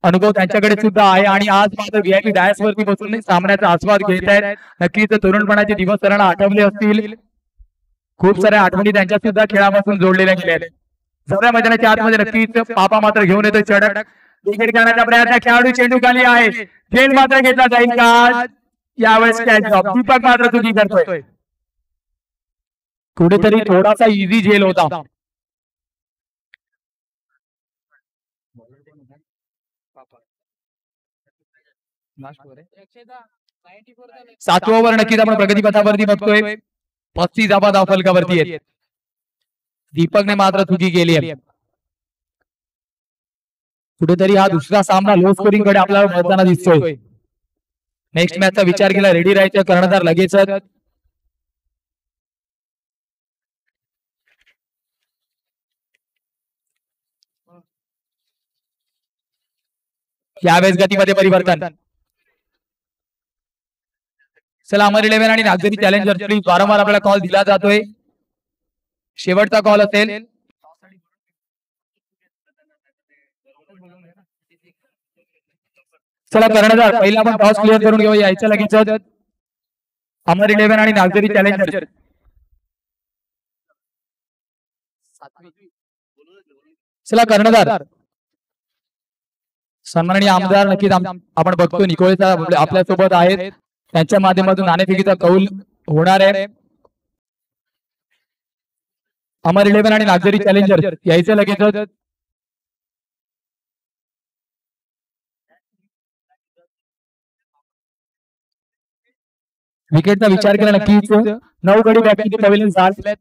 अनुभव त्यांच्याकडे सुद्धा आहे आणि आज मात्र VIP डायस वरती बसून सामन्याचा आस्वाद घेत आहेत. नक्कीच तरुणपणाचे दिवस सरांना आठवले असतील. खूप साऱ्या आठवणी त्यांच्या सुद्धा खेळापासून जोडलेल्या गेल्या आहेत. सगळ्या मैदानाच्या आतमध्ये नक्कीच पापा मात्र घेऊन येतो चढक. विकेट करण्याचा प्रयत्न, खेळाडू चेंडू खाली आहे. खेळ मात्र घेतला जाईल का यावेळेस? दीपक मात्र चुकी करतोय. कुठेतरी थोडासा इझी झेल होता. सातवा ओव्हर नक्कीच आपण प्रगतीपथावरती बघतोय. 35 धावा धावफलकावरती आहेत. दीपकने मात्र चुकी केली आहे. कुठेतरी हा दुसरा सामना लो स्कोरिंग कडे आपल्याला वळताना दिसतोय. नेक्स्ट मॅचचा विचार केला रेडी राहायचं कर्णधार लगेच. यावेळेस गतीमध्ये परिवर्तन. चला अमर 11 आणि नागझरी चॅलेंजर प्लीज वारंवार आपल्याला कॉल दिला जातोय. शेवटचा कॉल असेल. चला कर्णधार पहिला आपण टॉस क्लिअर करून घेऊ. यायचं लगेच अमर 11 आणि नागझरी चॅलेंजर. चला कर्णधार सन्माननीय आमदार नक्कीच आपण बघतो निकोळे साहेब आपल्या सोबत आहेत. त्यांच्या माध्यमातून नाणेफेकीचा कौल होणार आहे. अमर 11 आणि नागझरी चॅलेंजर यायचं लगेच. विकेटचा विचार केला नक्कीच 9 गडी बॅटिंग पवेलियन झाले.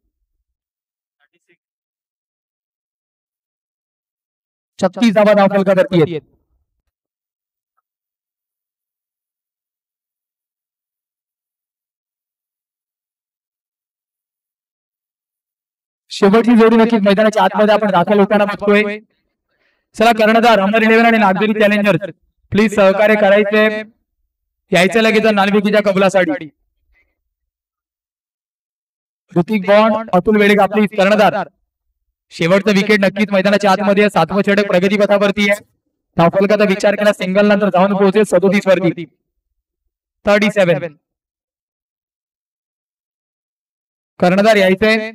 36 धावा धावफलकावरती आहेत. शेवटची जोडी नक्कीच मैदानाच्या आतमध्ये आपण दाखल होताना बघतोय. चला कर्णधार अमर 11 आणि नागझरी चॅलेंजर प्लीज सहकार्य करायचे. यायचं लगेच नाणेफेकीच्या कबलासाठी. ऋतिक बॉन्ड अतुल वेळेगा प्लीज कर्णधार. शेवटचं विकेट नक्कीच मैदानाच्या आतमध्ये 7वं षटक प्रगतीपथावरती आहे. धावफलकाचा विचार केला सिंगल नंतर जाऊन पोहोचेल 37 वरती. 37 कर्णधार यायचंय.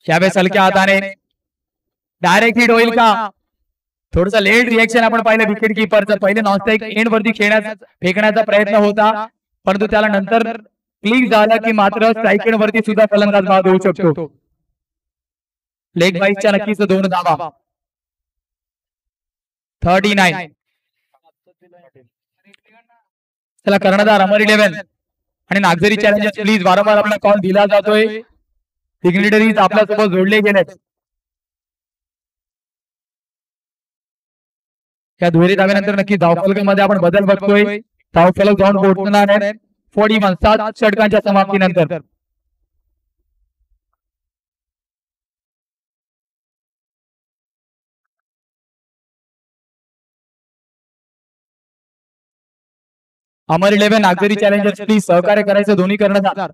यावेळेस हलक्या हाताने डायरेक्ट हिट होईल का? थोडस लेट रिएक्शन आपण पाहिलं विकेट किपरचं. पहिले नॉनस्ट्राईक एंड वरती फेकण्याचा प्रयत्न होता परंतु त्याला नंतर क्लिक झाला की मात्र स्ट्राईक एंड वरती सुद्धा फलंदाज बाद होऊ शकतो. लेग बाईसच्या नक्कीच 2 धावा. 39. चला कर्णधार अमर 11 आणि नागझरी चॅलेंजर्स प्लीज वारंवार आपला कॉल दिला जातोय. सिग्नेटरीज आपल्यासोबत जोडले गेलेत. या दुहेरी धाव्यानंतर नक्की धावफलकामध्ये आपण बदल बघतोय. धावफलक जाऊन पोहोचणार आहे 41 7 षटकांच्या समाप्तीनंतर. अमर 11 नागझरी चॅलेंजर्स प्लीज सहकार्य करायचं दोन्ही कर्णधार.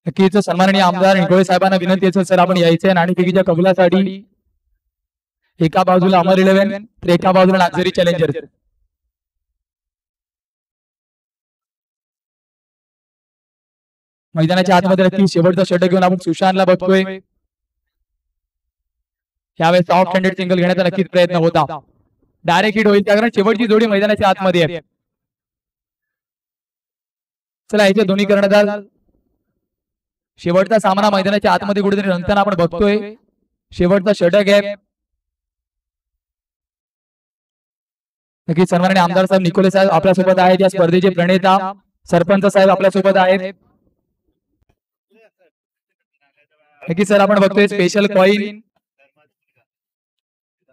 नक्कीच सन्माननीय आमदार निकोळे साहेबांना विनंती असेल सर आपण यायचे नाणेफेकीच्या कबलासाठी. एका बाजूला अमर 11 तर एका बाजूला नागझरी चॅलेंजर्स. मैदानाच्या आतमध्ये नक्की शेवटचा षटक घेऊन आपण सुशांतला बघतोय. यावेळेस ऑफ हँडेड सिंगल घेण्याचा नक्कीच प्रयत्न होता. डायरेक्ट हिट होईल कारण शेवटची जोडी मैदानाच्या आतमध्ये आहे. चला याचे दोन्ही कर्णधार शेवटचा सामना मैदानाच्या आतमध्ये कुठेतरी रंगताना आपण बघतोय. शेवटचा षटक आहे. नक्कीच सन्माननीय आमदार साहेब निकोले साहेब आपल्यासोबत आहेत. या स्पर्धेचे प्रणेता सरपंच साहेब आपल्यासोबत आहेत. नक्कीच सर आपण बघतोय स्पेशल कॉइन.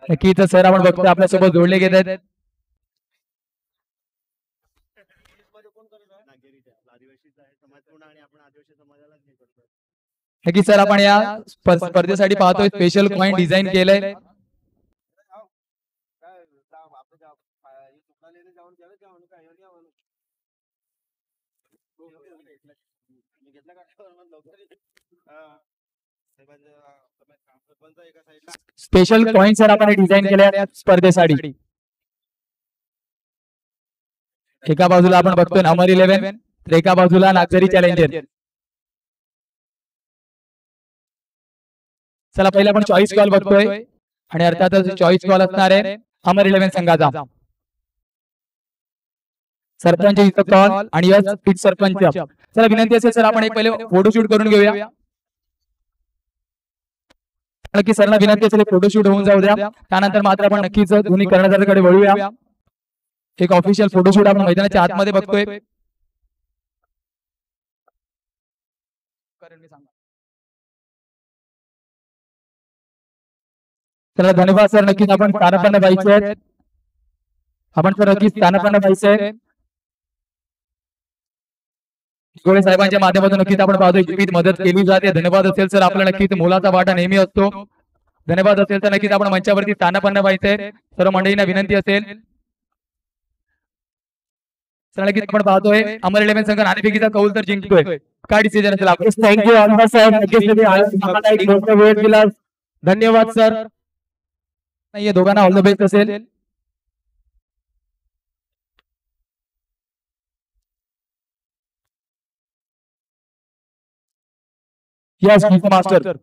नक्कीच सर आपण बघतोय आपल्यासोबत जोडले गेले आहेत. नक्कीच सर आपण या स्पर्धेसाठी पाहतोय स्पेशल कॉइन डिझाईन केलंय. स्पेशल कॉइन सर आपण डिझाईन केल्या स्पर्धेसाठी. एका बाजूला आपण बघतोय अमर 11 तर एका बाजूला नागझरी चॅलेंजर. चला पहिले आपण चॉईस कॉल बघतोय आणि अर्थातच चॉईस कॉल असणार आहे अमर 11 संघाचा. सरपंच इथं कॉल आणि यस सरपंच. चला विनंती असेल सर आपण एक पहिले फोटोशूट करून घेऊया. नक्की सरला विनंती असेल फोटोशूट होऊन जाऊ द्या. त्यानंतर मात्र आपण नक्कीच दोन्ही कर्णधाराकडे वळूया. एक ऑफिशियल फोटोशूट आपण मैदानाच्या आतमध्ये बघतोय. चला धन्यवाद सर. नक्कीच आपण स्थानापन्न व्हायचे आहेत. आपण सर नक्कीच स्थानापन्न व्हायचे आहे. निकोळे साहेबांच्या माध्यमातून नक्कीच आपण पाहतोय जीवित मदत केली जाते. धन्यवाद असेल सर आपला नक्कीच मोलाचा वाटा नेहमी असतो. धन्यवाद असेल तर नक्कीच आपण मंचावरती स्थानापन्न व्हायचंय. सर्व मंडळींना विनंती असेल. सर नक्कीच आपण पाहतोय अमर 11 संघ नाणेफेकीचा कौल तर जिंकतोय. काय डिसिजन असेल आपलं? थँक्यू आमदार साहेब. नक्कीच तुम्ही आम्हाला एक मोठा वेळ दिला. धन्यवाद सर. नाहीये दोघांना ऑल द बेस्ट असेल. Yes master.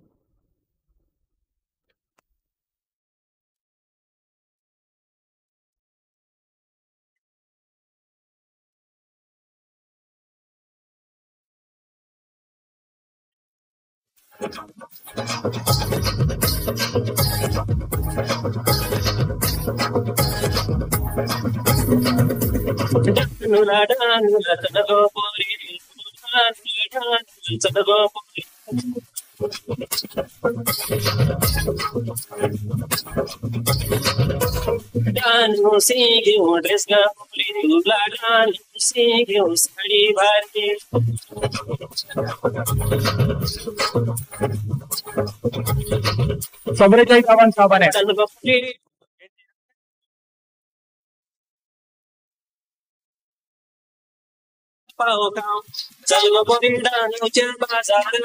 ड्रेस साडी भारती सबरेच्या गावान साबण आहे. पाव गाव चल बोरिंडा न्यूच्या बाजार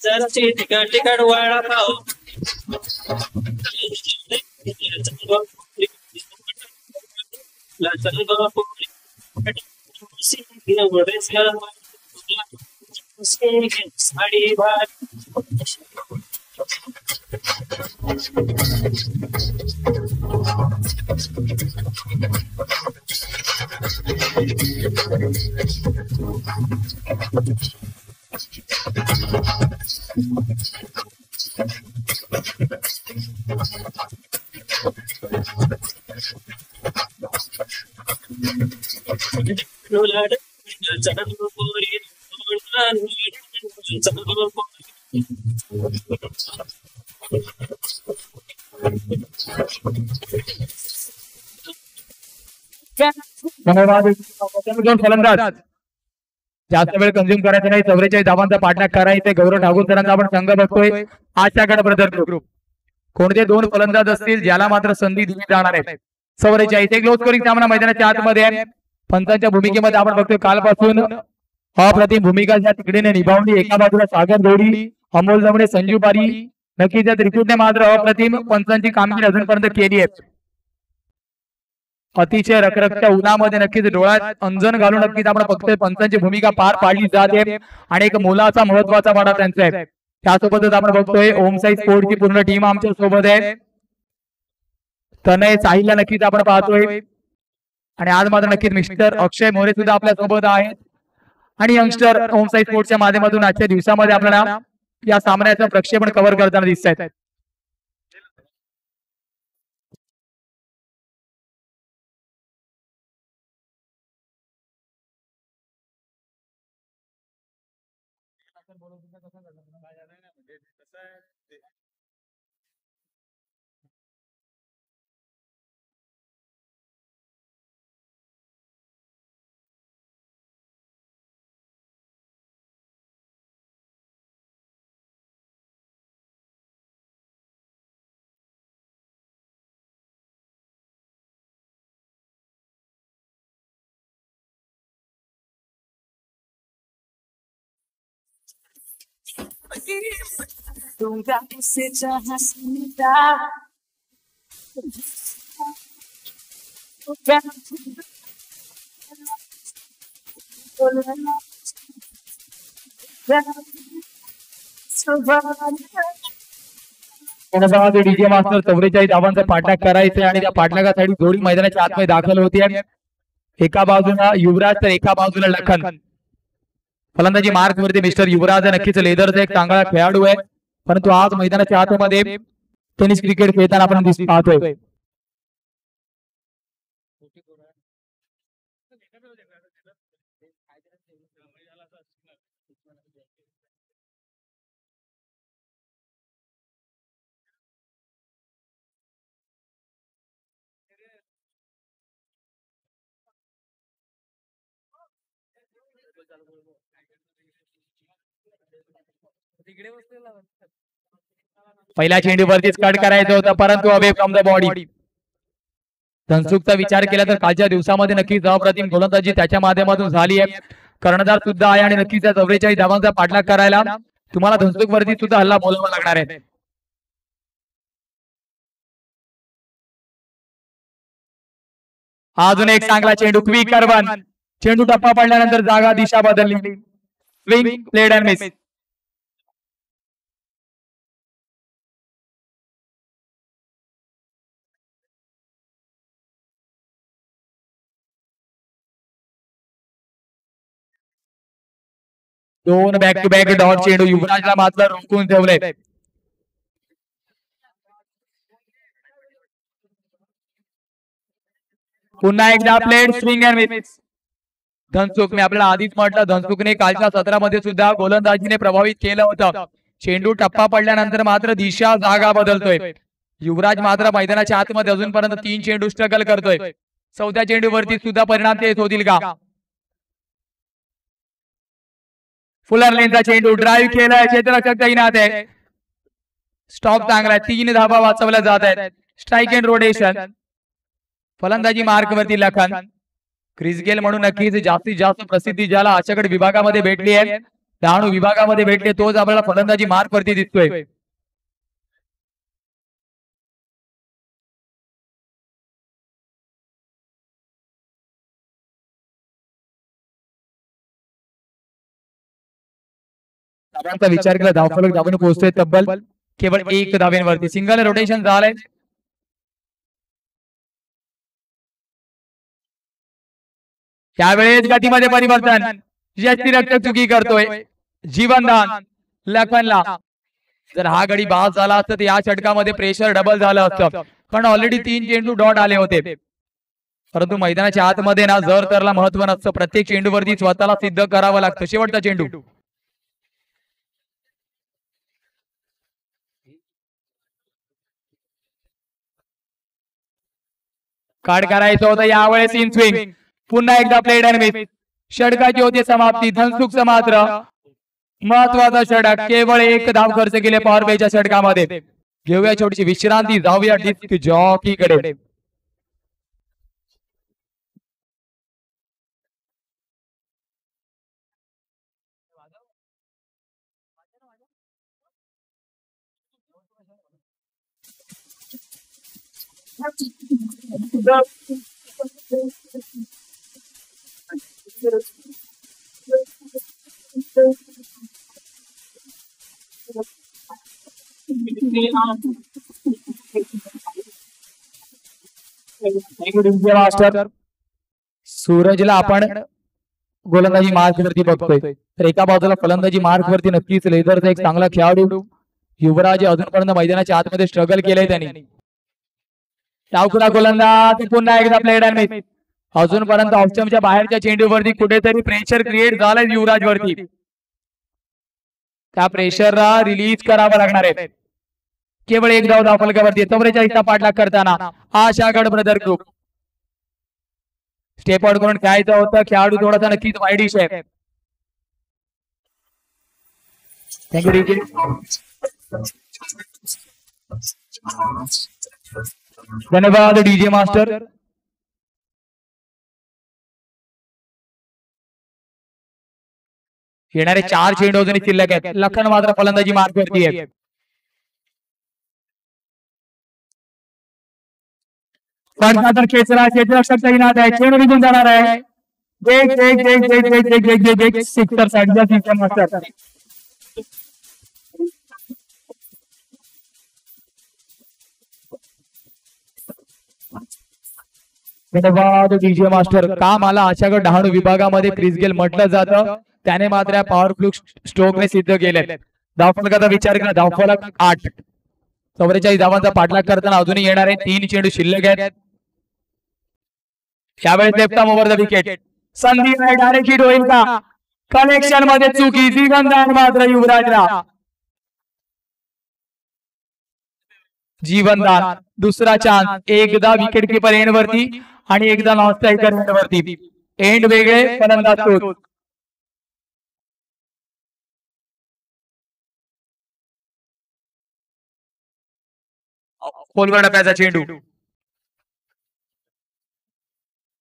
जराशी तिकट वाळा पाव साडी भात दोन फलंदाज जास्त वेळ कंझ्युम करायचा नाही. 44 धावांचा पाठलाग करायचा. गौरव ठाकूर सरांचा आपण संघ बघतोय आजच्या गड ब्रदर ग्रुप. कोणते दोन फलंदाज असतील ज्याला मात्र संधी दिली जाणार आहे. 44 एक लो स्कोरिंग सामना मैदानाच्या आतमध्ये आहे. पंचांच्या भूमिकेमध्ये आपण बघतोय कालपासून अप्रतिम भूमिका ज्या तिकडेने निभावली. एका बाजूला सागर जोडी, अमोल जमणे, संजीव पारी, नक्कीच या त्रिकूटने मात्र अप्रतिम पंचांची कामगिरी अजूनपर्यंत केली आहे. अतिशय रखरखच्या उन्हामध्ये नक्कीच डोळ्यात अंजन घालून नक्कीच आपण बघतोय पंचांची भूमिका पार पाडली जाते आणि एक मोलाचा महत्वाचा वाटा त्यांचा आहे. त्यासोबतच आपण बघतोय ओमसाई स्पोर्टची पूर्ण टीम आमच्या सोबत आहे. तनय साहिलला नक्कीच आपण पाहतोय आणि आज मात्र नक्कीच मिस्टर अक्षय मोरे सुद्धा आपल्या सोबत आहेत आणि यंगस्टर ओमसाई स्पोर्ट्सच्या माध्यमातून आजच्या दिवसामध्ये आपल्याला या सामन्याचं प्रक्षेपण कव्हर करताना दिसत आहेत. डीजे मास्टर 44 धावांचा पाठलाग करायचे आणि त्या पाठलागासाठी जोडी मैदानाच्या आतमध्ये दाखल होती. एका बाजूला युवराज तर एका बाजूला लखन. फलंदाजी मार्क वरती मिस्टर युवराज नक्कीच लेदरचा एक चांगला खेळाडू आहे, परंतु आज मैदानाच्या आतमध्ये टेनिस क्रिकेट खेळताना आपण पाहतोय. पहिल्या चेंडूवरतीच कट करायचं होतं, परंतु अवे फ्रॉम द बॉडी. धनसुखचा विचार केला तर कालच्या दिवसामध्ये नक्कीच अप्रतिम गोलंदाजी त्याच्या माध्यमातून झाली आहे. कर्णधार सुद्धा आहे आणि नक्कीच त्या 44 धावांचा पाठलाग करायला तुम्हाला धनसुख वरती सुद्धा हल्ला बोलावा लागणार आहे. अजून एक चांगला चेंडू क्विक करवन. चेंडू टप्पा पडल्यानंतर जागा दिशा बदलली. Swing played and miss. दोन बॅक टू बॅक डॉट चेंडू युवराजला मात्र रोखून ठेवले. पुन्हा एकदा played swing and miss. Dhansukh मी आपल्याला आधीच म्हटलं, धनसुखने कालच्या सत्रामध्ये सुद्धा गोलंदाजीने प्रभावित केलं होतं. चेंडू टप्पा पडल्यानंतर मात्र दिशा जागा बदलतोय. युवराज मात्र मैदानाच्या आतमध्ये अजूनपर्यंत 3 चेंडू स्ट्रगल करतोय. 4थ्या चेंडूवरती सुद्धा परिणाम तेच होतील का? फुलर लेनचा चेंडू ड्राईव्ह केलाय, क्षेत्ररक्षक तैनात आहे. स्टॉप चांगला आहे, 3 धावा वाचवल्या जात आहेत. Strike and rotation. फलंदाजी मार्क वरती लखन. क्रिस गेल म्हणून नक्कीच जास्तीत जास्त प्रसिद्धी ज्याला आशागड विभागामध्ये भेटली आहे, डहाणू विभागामध्ये भेटले, तोच आपल्याला फलंदाजी मार्क वरती दिसतोय. धावांचा विचार केला, धावफलक धावून पोहोचतोय तब्बल केवळ 1 धावेवरती. सिंगल रोटेशन झालंय. त्यावेळेस गतीमध्ये परिवर्तन. यष्टीरक्षक चुकी करतोय. जीवनदान लखनला. जर हा गडी बाद झाला असता तर या षटकामध्ये प्रेशर डबल झालं असतं, कारण ऑलरेडी 3 चेंडू डॉट आले होते. परंतु मैदानाच्या आतमध्ये ना जर तरला महत्व नसतं, प्रत्येक चेंडूवरती स्वतःला सिद्ध करावं लागतं. शेवटचा चेंडू कार्ड करायचं होतं यावेळेस इन स्विंग. पुन्हा एकदा प्लेड अँड मिस. षटकाची होती समाप्ती. धनसुख समात्र. महत्वाचा षटक. केवळ एक धाव खर्च केले पॉवर प्लेच्या षटकामध्ये. घेऊया छोटीशी विश्रांती. जाऊया डिस्क जॉकी कडे. मास्टर सूरजला आपण गोलंदाजी मार्क वरती बघतोय, तर एका बाजूला फलंदाजी मार्क वरती नक्कीच लेदरचा एक चांगला खेळाडू युवराज अजूनपर्यंत मैदानाच्या आतमध्ये स्ट्रगल केलंय त्यांनी. डावखुरा गोलंदाज पुन्हा एकदा प्लेड अँड मिस. अजूनपर्यंत ऑप्शनच्या बाहेरच्या चेंडूवरती कुठेतरी प्रेशर क्रिएट झालंय युवराज वरती. त्या प्रेशरला रिलीज करावं लागणार आहे. केवळ एक धाव फलकावरती. 44चा पाठलाग करताना आशागड ब्रदर ग्रुप स्टेप आउट करून खेळायचं होतं. खेळाडू थोडासा नक्कीच वाईडिश आहे. Thank you DJ. धन्यवाद डीजे मास्टर. येणारे 4 चेंडू अजूनही शिल्लक आहेत. लखन मात्र फलंदाजी मार्क वरती आहे. फटका खेचला. क्षेत्ररक्षक तैनात आहे. चेंडू निघून जाणार आहे. सिक्सर साईडचा सिक्सर मास्टर. धन्यवाद डीजे मास्टर. काम आला आशागड डहाणू विभागामध्ये क्रिस गेल म्हटलं जातं. त्याने मात्र या पॉवरफुल स्ट्रोकने सिद्ध केले. धावफलकाचा विचार केला. धावफलक 8. 44 धावांचा पाठलाग करताना अजूनही येणारे 3 चेंडू शिल्लक आहेत. त्यावेळेस लेफ्टम ओव्हर द विकेट. संधी नाही. डायरेक्ट हिट होईल का? कनेक्शन मध्ये चुकी. जीवनदान मात्र युवराजला. जीवनदान. दुसरा चान्स. एकदा विकेट किपर एंड वरती आणि एकदा नॉन स्ट्रायकर एंड वरती. एंड वेगळे फलंदाज तोच. खोलवर डब्याचा चेंडू.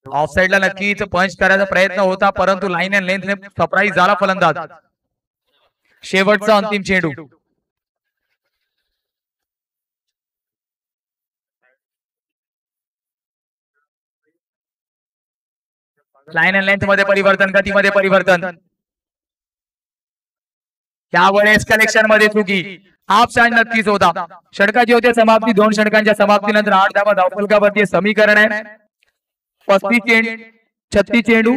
ऑफ साइडला नक्कीच पंच करायचा प्रयत्न होता, परंतु लाईन अँड लेंथने सरप्राईज झाला फलंदाज. शेवटचा अंतिम चेंडू. लाईन अँड लेंथ मध्ये परिवर्तन. गतीमध्ये परिवर्तन. त्यावेळेस कलेक्शन मध्ये चुकी. हाफ साइड नक्कीच होता. षटकाची होते समाप्ती. 2 षटकांच्या समाप्तीनंतर 8 धावा धावफलकावरती समीकरण आहे. 35 चेंडू 36 चेंडू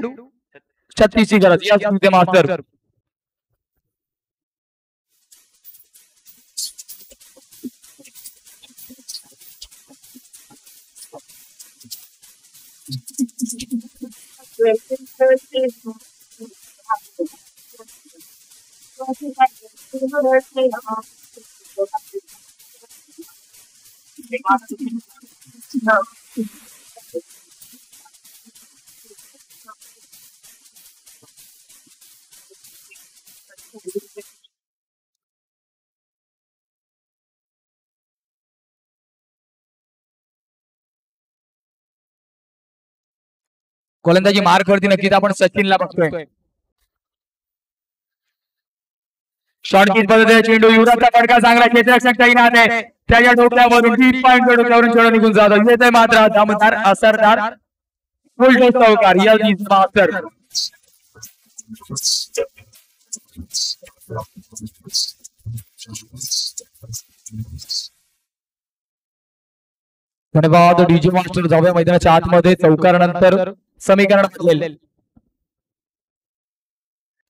36 ची गरज. या मास्टर. गोलंदाजी मार्क वरती नक्कीच आपण सचिनला बघतोय. शॉर्ट किक पद्धतीने चेंडू. युवराजचा फटका चांगला. क्षेत्ररक्षक तैनात आहे. त्याच्या डोक्यावरून डीप पॉइंट डोक्यावरून चेंडू निघून जातो. येते मात्र दमदार असरदार फुल टॉस चौकार. Yes master. धन्यवाद डीजे मास्टर. जाऊया मैदानाच्या आतमध्ये. चौकारानंतर समीकरण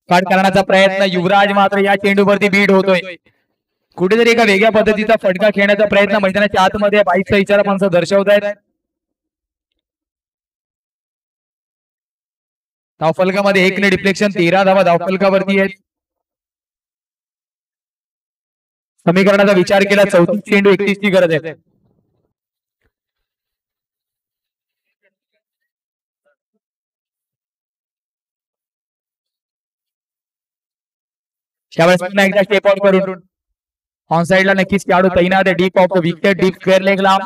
काट करण्याचा प्रयत्न. युवराज मात्र या चेंडूवरती बीट होतोय. कुठेतरी एका वेगळ्या पद्धतीचा फटका खेळण्याचा प्रयत्न मैदानाच्या आतमध्ये 22चा इशारा पंच दर्शवत आहेत. धावफलकामध्ये 1 ने डिफ्लेक्शन. 13 धावा धावफलकावरती आहेत. समीकरणाचा विचार केला. 34 चेंडू 31 ची गरज आहे. त्यावेळेस पुन्हा एकदा स्टेप आउट करून ऑन साइडला नक्कीच खेळाडू तैनात आहे. Deep off the wicket, deep square लेगला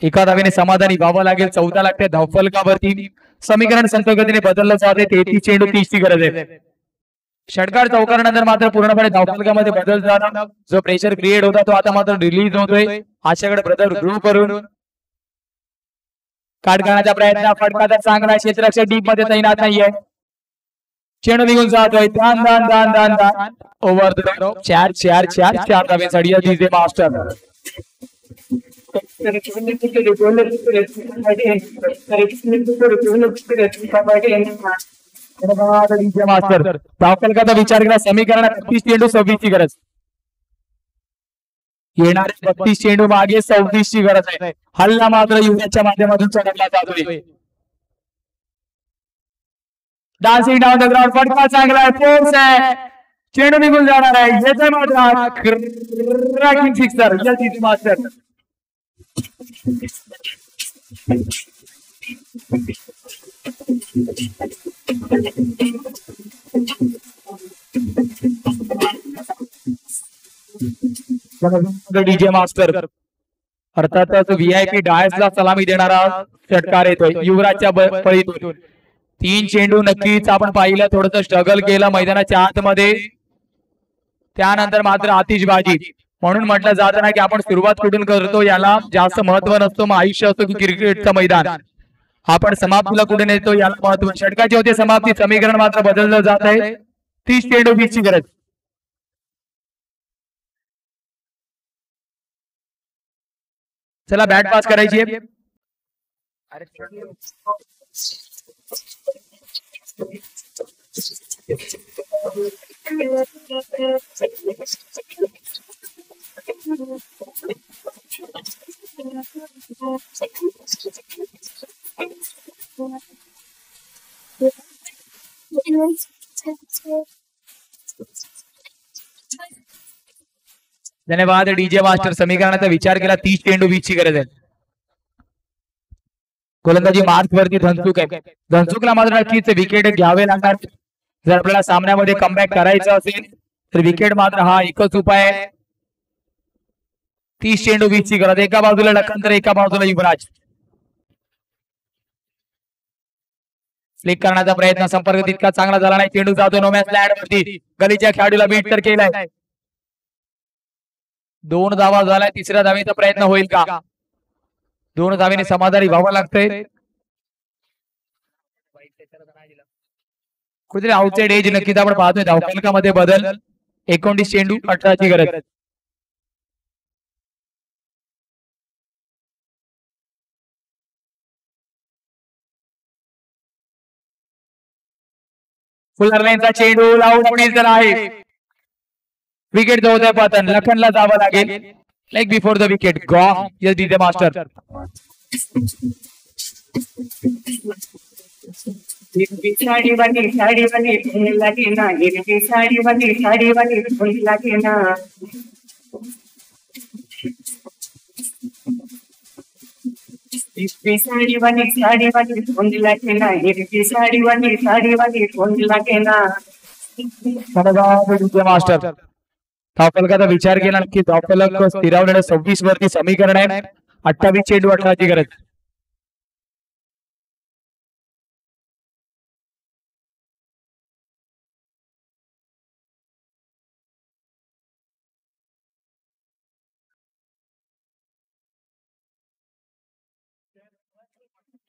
एका धावेने समाधानी व्हावं लागेल. 14 लागते धावफलकावरती. समीकरण संतगतीने बदललं जाते. 33 चेंडू 30 ची गरज आहे. षटकार चौकारानंतर मात्र पूर्णपणे धावफलकामध्ये बदल झाला. जो प्रेशर क्रिएट होता तो आता मात्र रिलीज होतोय. आशाकडे ब्रदर ग्रुप करून काट करण्याचा प्रयत्न. फटका तर चांगला. क्षेत्ररक्षक डीप मध्ये तैनात नाहीये. चेंडू निघून जातोय. दान दान दान दान दान ओव्हर द 4 धावेसाठी डीजे मास्टर. मास्टर धावफलकाचा विचार केला. समीकरणात 36 चेंडू 26 ची गरज. येणारे 32 चेंडू मागे 34 ची गरज आहे. हल्ला मात्र युवराजच्या माध्यमातून चढवला जातोय. Dancing down the ground. फटका चांगला आहे. फोर्स आहे. चेंडू निघून जाणार आहे. याचा मात्र क्रॅकिंग सिक्सर या मास्टर. डीजे मास्टर अर्थातच व्हीआयपी डायसला सलामी देणारा षटकार येतोय युवराजच्या फळीतून. 3 चेंडू नक्कीच आपण पाहिलं. थोडस स्ट्रगल केलं मैदानाच्या आतमध्ये. त्यानंतर मात्र आतिषबाजी. म्हणून म्हटलं जात ना की आपण सुरुवात कुठून करतो याला जास्त महत्व नसतो. मग आयुष्य असतो की क्रिकेटचं मैदान. आपण समाप्तीला कुठे नेतो याला महत्व. षटकाची होते समाप्ती. समीकरण मात्र बदललं जात आहे. 30 चेंडू 20 ची गरज. चला बॅट पास करायची आहे. धन्यवाद डीजे मास्टर. समीकरणाचा विचार केला. 30 चेंडू 20 ची गरज आहे. गोलंदाजी मार्क वरती धनसुख आहे. धनसुखला मात्र नक्कीच विकेट घ्यावे लागणार. जर आपल्याला सामन्यामध्ये कमबॅक करायचं असेल तर विकेट मात्र हा एकच उपाय आहे. 30 चेंडू 20 ची गरज. एका बाजूला लखन तर एका बाजूला युवराज. फ्लिक करण्याचा प्रयत्न. संपर्क तितका चांगला झाला नाही. चेंडू जातो नो मॅच लँड वरती. गलीच्या खेळाडूला बीट तर केलाय. 2 धावा झालाय. 3ऱ्या धावेचा प्रयत्न होईल का? 2 धावेने समाधानी व्हावं लागतंय. कुठेतरी आउटसाइड एज नक्कीच आपण पाहतोय. धावफलकामध्ये बदल. 29 चेंडू 18 ची गरज. फुलर लाईनचा चेंडू लावून पुढील आहे. विकेट होत आहे पतन. लखनला जावं लागेल. Leg before the wicket. गॉफ यस डीजे मास्टर. साडी वाली फूल लगे ना. हिरवी साडी वाली फूल लगे ना. हिरवी साडी वाली फूल लगे ना. हिरवी साडी वाली फूल लगे ना. डीजे मास्टर धावफलकाचा विचार केला. नक्की धावफलक स्थिरावलेलं 26 वरती समीकरण आहे. 28 चेंडू 18 ची गरज.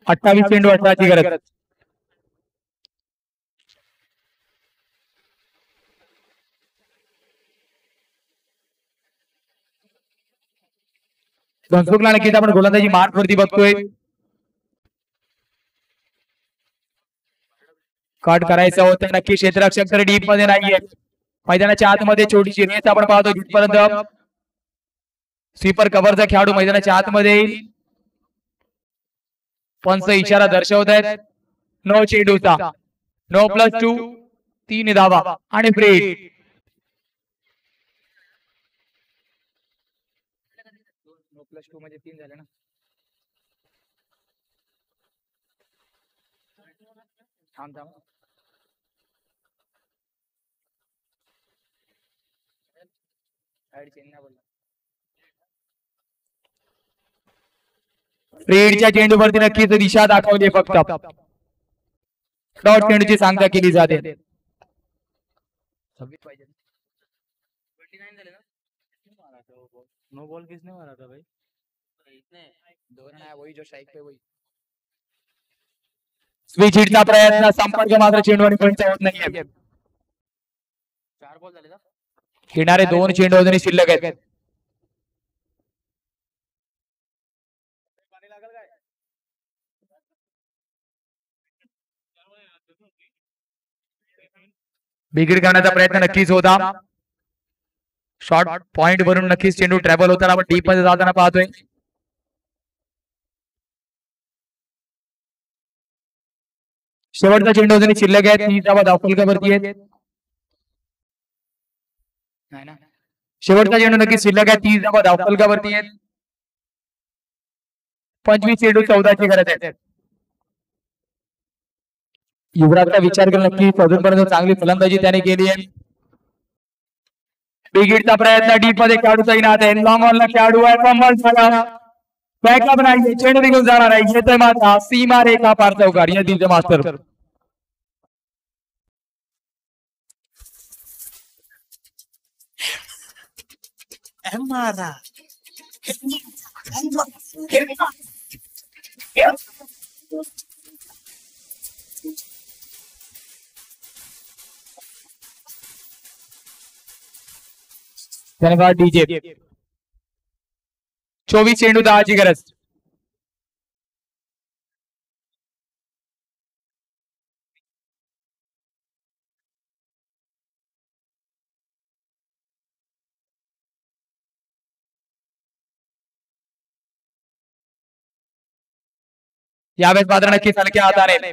अठ्ठावीस चेंडू 18 ची गरज. धनसुखला नक्कीच आपण गोलंदाजी मार्क वरती बघतोय. कट करायचं होतं. नक्की क्षेत्ररक्षक तर डीप मध्ये नाहीये. मैदानाच्या आतमध्ये छोटीशी रेस आपण पाहतो. जिथपर्यंत स्वीपर कव्हरचा खेळाडू मैदानाच्या आतमध्ये येईल. पंच इशारा दर्शवत आहेत. 9 चेंडूचा. 9+2 3 धावा आणि ब्रेक. म्हणजे 3 झाले ना. थांब. फ्रीडच्या चेंडूवरती नक्कीच दिशा दाखवली फक्त डॉट चेंडूची सांगता केली जाते. नो बॉल किसने मारा था भाई? स्विच हिटचा प्रयत्न संपर्क मात्र चेंडू आणि पॉईंटचा होत नाहीये. 4 बॉल झाले ना? खेळणारे 2 चेंडू अजूनही शिल्लक आहेत. पाणी लागल काय? बिघड करण्याचा प्रयत्न नक्कीच होता. शॉर्ट पॉइंट वरून नक्कीच चेंडू ट्रॅव्हल होताना आपण डीप मध्ये जाताना पाहतोय. शेवटचा चेंडू अजूनही शिल्लक आहे. 30 धावा धावफलकावरती आहेत. शेवटचा चेंडू नक्कीच शिल्लक आहे. 30 धावा धावफलकावरती आहेत. 25 चेंडू 14ची गरज आहे. युवराजचा विचार केला नक्कीच अजूनपर्यंत चांगली फलंदाजी त्याने केली आहे. बिगिटचा प्रयत्न डीप मध्ये खेळाडूचा इनात आहे. लॉंग ऑनला खेळाडू आहे. फंबल झाला. बॅकअप नाही. चेंडू निघून जाणार आहे. येतोय मात्र सीमा रेखा पार चौकार या दिलचे मास्टर. धन्यवाद डीजे. 24 चेंडू 10ची गरज. यावेळेस मात्र नक्कीच हलक्या हाताने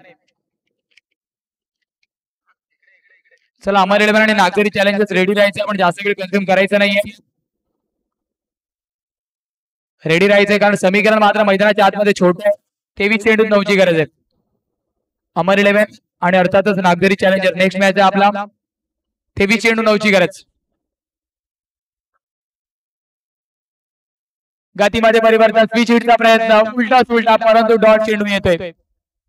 चला अमर 11 आणि नागरी चॅलेंजर्स रेडी राहायचं. आपण जास्त वेळ कन्झ्युम करायचं नाहीये. रेडी राहायचंय कारण समीकरण मात्र मैदानाच्या आतमध्ये छोटे आहे. 23 चेंडू 9ची गरज आहे. अमर 11 आणि अर्थातच नागरी चॅलेंजर नेक्स्ट मॅच आहे आपला. 23 चेंडू 9ची गरज. गतीमध्ये परिवर्तन. स्विच हिटचा प्रयत्न उलटा सुलटा परंतु डॉट चेंडू येतोय.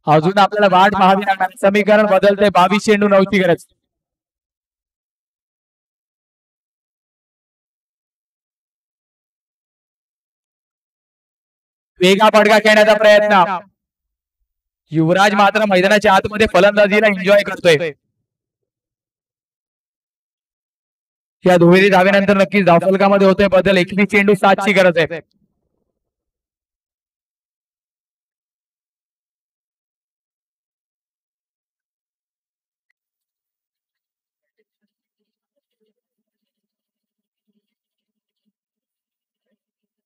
अजून आपल्याला वाट पाहावी लागणार. समीकरण बदलतंय. 22 चेंडू 9ची गरज. वेगा फटका खेळण्याचा प्रयत्न. युवराज मात्र मैदानाच्या आतमध्ये फलंदाजीला एन्जॉय करतोय. या दुहेरी धावेनंतर नक्कीच धावफलकामध्ये होतोय बदल. 21 चेंडू 7ची गरज आहे.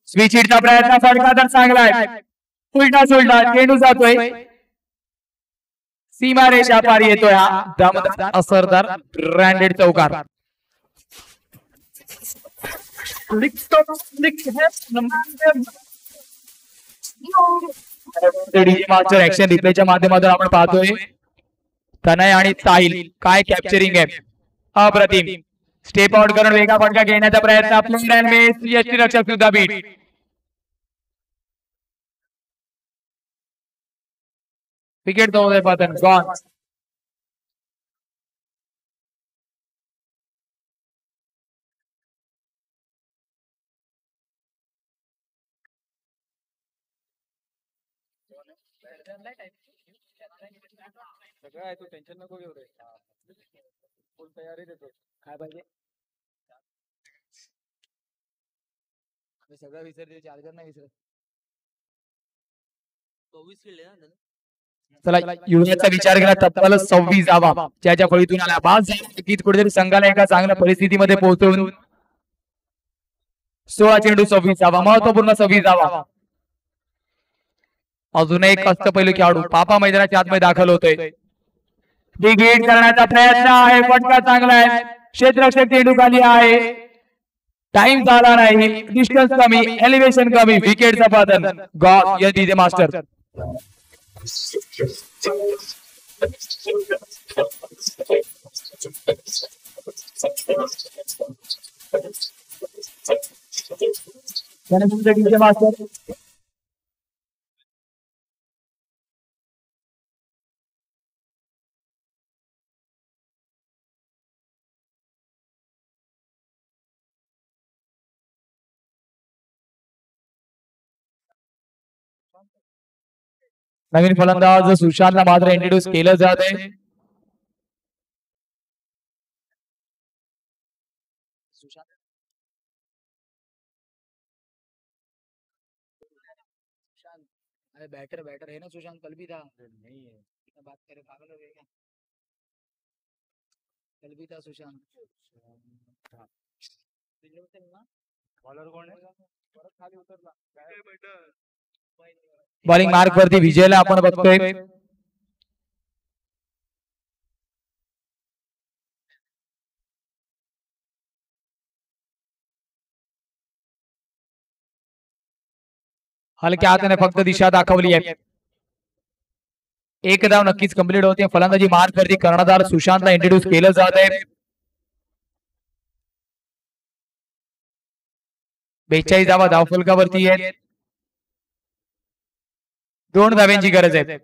स्विच हिटचा प्रयत्न फटका तर चांगला आहे. उलटा सुलटा चेंडू जातोय. सीमा रेषा पार येतोय. हा दमदार असरदार ब्रँडेड चौकार. मास्टर ऍक्शन रिप्लेच्या माध्यमातून आपण पाहतोय तनय आणि साहिल काय कॅप्चरिंग आहे. अप्रतिम. स्टेप आउट करून वेगा फटका घेण्याचा प्रयत्न. यष्टी रक्षक सुद्धा बीट. विकेट तो पतन गॉन. सगळं आहे तू टेन्शन नको घेऊ रे. फुल तयारी देतो. काय पाहिजे सगळं विसरते. चार्जर नाही विसरत. 24 खेळले ना. चला युवराजचा विचार केला. तब्बल 26 धावा ज्याच्या फळीतून आला. बाद नक्कीच कुठेतरी संघाला एका चांगल्या परिस्थितीमध्ये पोहोचवून 16 चेंडू 26 धावा. महत्वपूर्ण 26 धावा. अजून एक अष्टपैलू खेळाडू पापा मैदानाच्या आतमध्ये दाखल होतोय. बिगेट करण्याचा प्रयत्न आहे. फटका चांगला आहे. क्षेत्ररक्षक चेंडू खाली आहे. टाइम झाला नाही. डिस्टन्स कमी. एलिव्हेशन कमी. विकेटचं पतन. गॉन या दिजे मास्टर. त्यानंतर DJ मास्टर नवीन फलंदाज सुशांतला मात्र इंट्रोड्यूस केलं जात आहे. बैटर है ना सुशांत, कल भी था. नहीं है, बात करे पागल हो गए क्या? कल भी था सुशांत. बॉलर कोण आहे? परत खाली उतरला. बॉलिंग मार्क वरती विजयला आपण बघतोय. हलक्या हाताने फक्त दिशा दाखवली आहे. एक धाव नक्कीच कंप्लीट होते. फलंदाजी मार्क वरती कर्णधार सुशांतला इंट्रोड्यूस केलं जात आहे. 42 धावा धावफलकावरती आहेत. 2 धाव्यांची गरज आहे.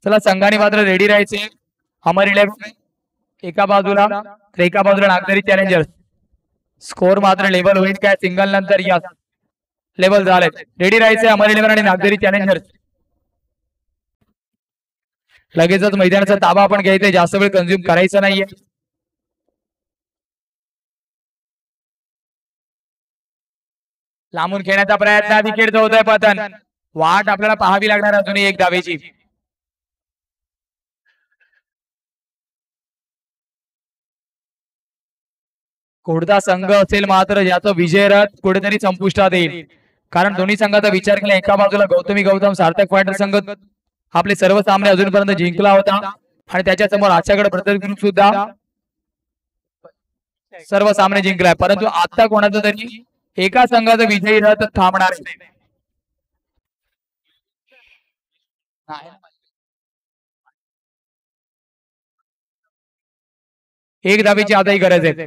चला संघाने मात्र रेडी राहायचे. अमर 11 एका बाजूला तर एका बाजूला नागरी चॅलेंजर्स. स्कोर मात्र लेवल होईल काय सिंगल नंतर या लेवल झाले. रेडी राहायचे अमर 11 आणि नागरी चॅलेंजर्स. लगेचच मैदानाचा ताबा आपण घ्यायचा, जास्त वेळ कंझ्युम करायचा नाहीये. लांबून खेळण्याचा प्रयत्न, विकेट होतोय पतन. वाट आपल्याला पाहावी लागणार अजूनही एक धावेची. कोणता संघ असेल मात्र ज्याचा विजय रथ कुठेतरी संपुष्टात येईल. कारण दोन्ही संघाचा विचार केला, एका बाजूला गौतम सार्थक फायटर संघ आपले सर्व सामने अजूनपर्यंत जिंकला होता आणि त्याच्या समोर आशागड ब्रदर्स ग्रुप सुद्धा सर्व सामने जिंकलाय. परंतु आता कोणाचा तरी एका संघाचा विजयी रथ थांबणार नाही. एक धावेची आताही गरज आहे.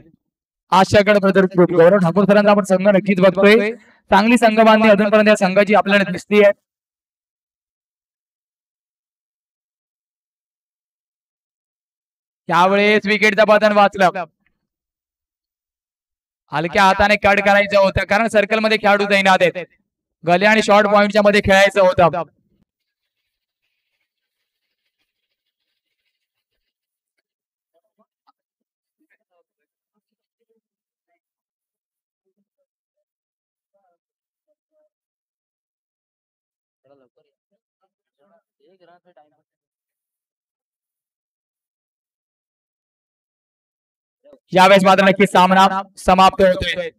आशागड ब्रदर्स ग्रुप गौरव ठाकूर सरांचा आपण संघ नक्कीच बघतोय. चांगली संघबांधणी अजूनपर्यंत या संघाची आपल्याला दिसतीये. यावेळेस विकेटचं पतन वाचलं. हलक्या हाताने कट करायचं होतं कारण सर्कल मध्ये खेळाडू तैनात आहेत. गले आणि शॉर्ट पॉइंटच्या मध्ये खेळायचं होतं. यावेळेस मात्र नक्की सामना समाप्त होतोय.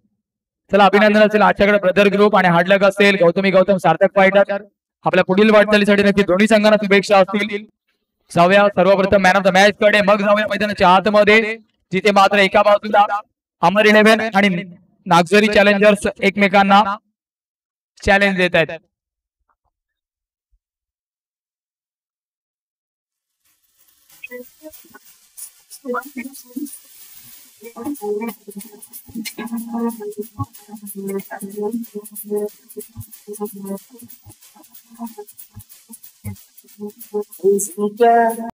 चला अभिनंदन असेल आजच्याकडे ब्रदर ग्रुप आणि हार्डलक असेल गौतम सार्थक फायटर. आपल्या पुढील वाटचालीसाठी नक्की दोन्ही संघांना शुभेच्छा असतील. जाऊया सर्वप्रथम मॅन ऑफ द मॅच कडे, मग जाऊया मैदानाच्या आतमध्ये जिथे मात्र एका बाजूला अमर 11 आणि नागझरी चॅलेंजर्स एकमेकांना चॅलेंज देत आहेत.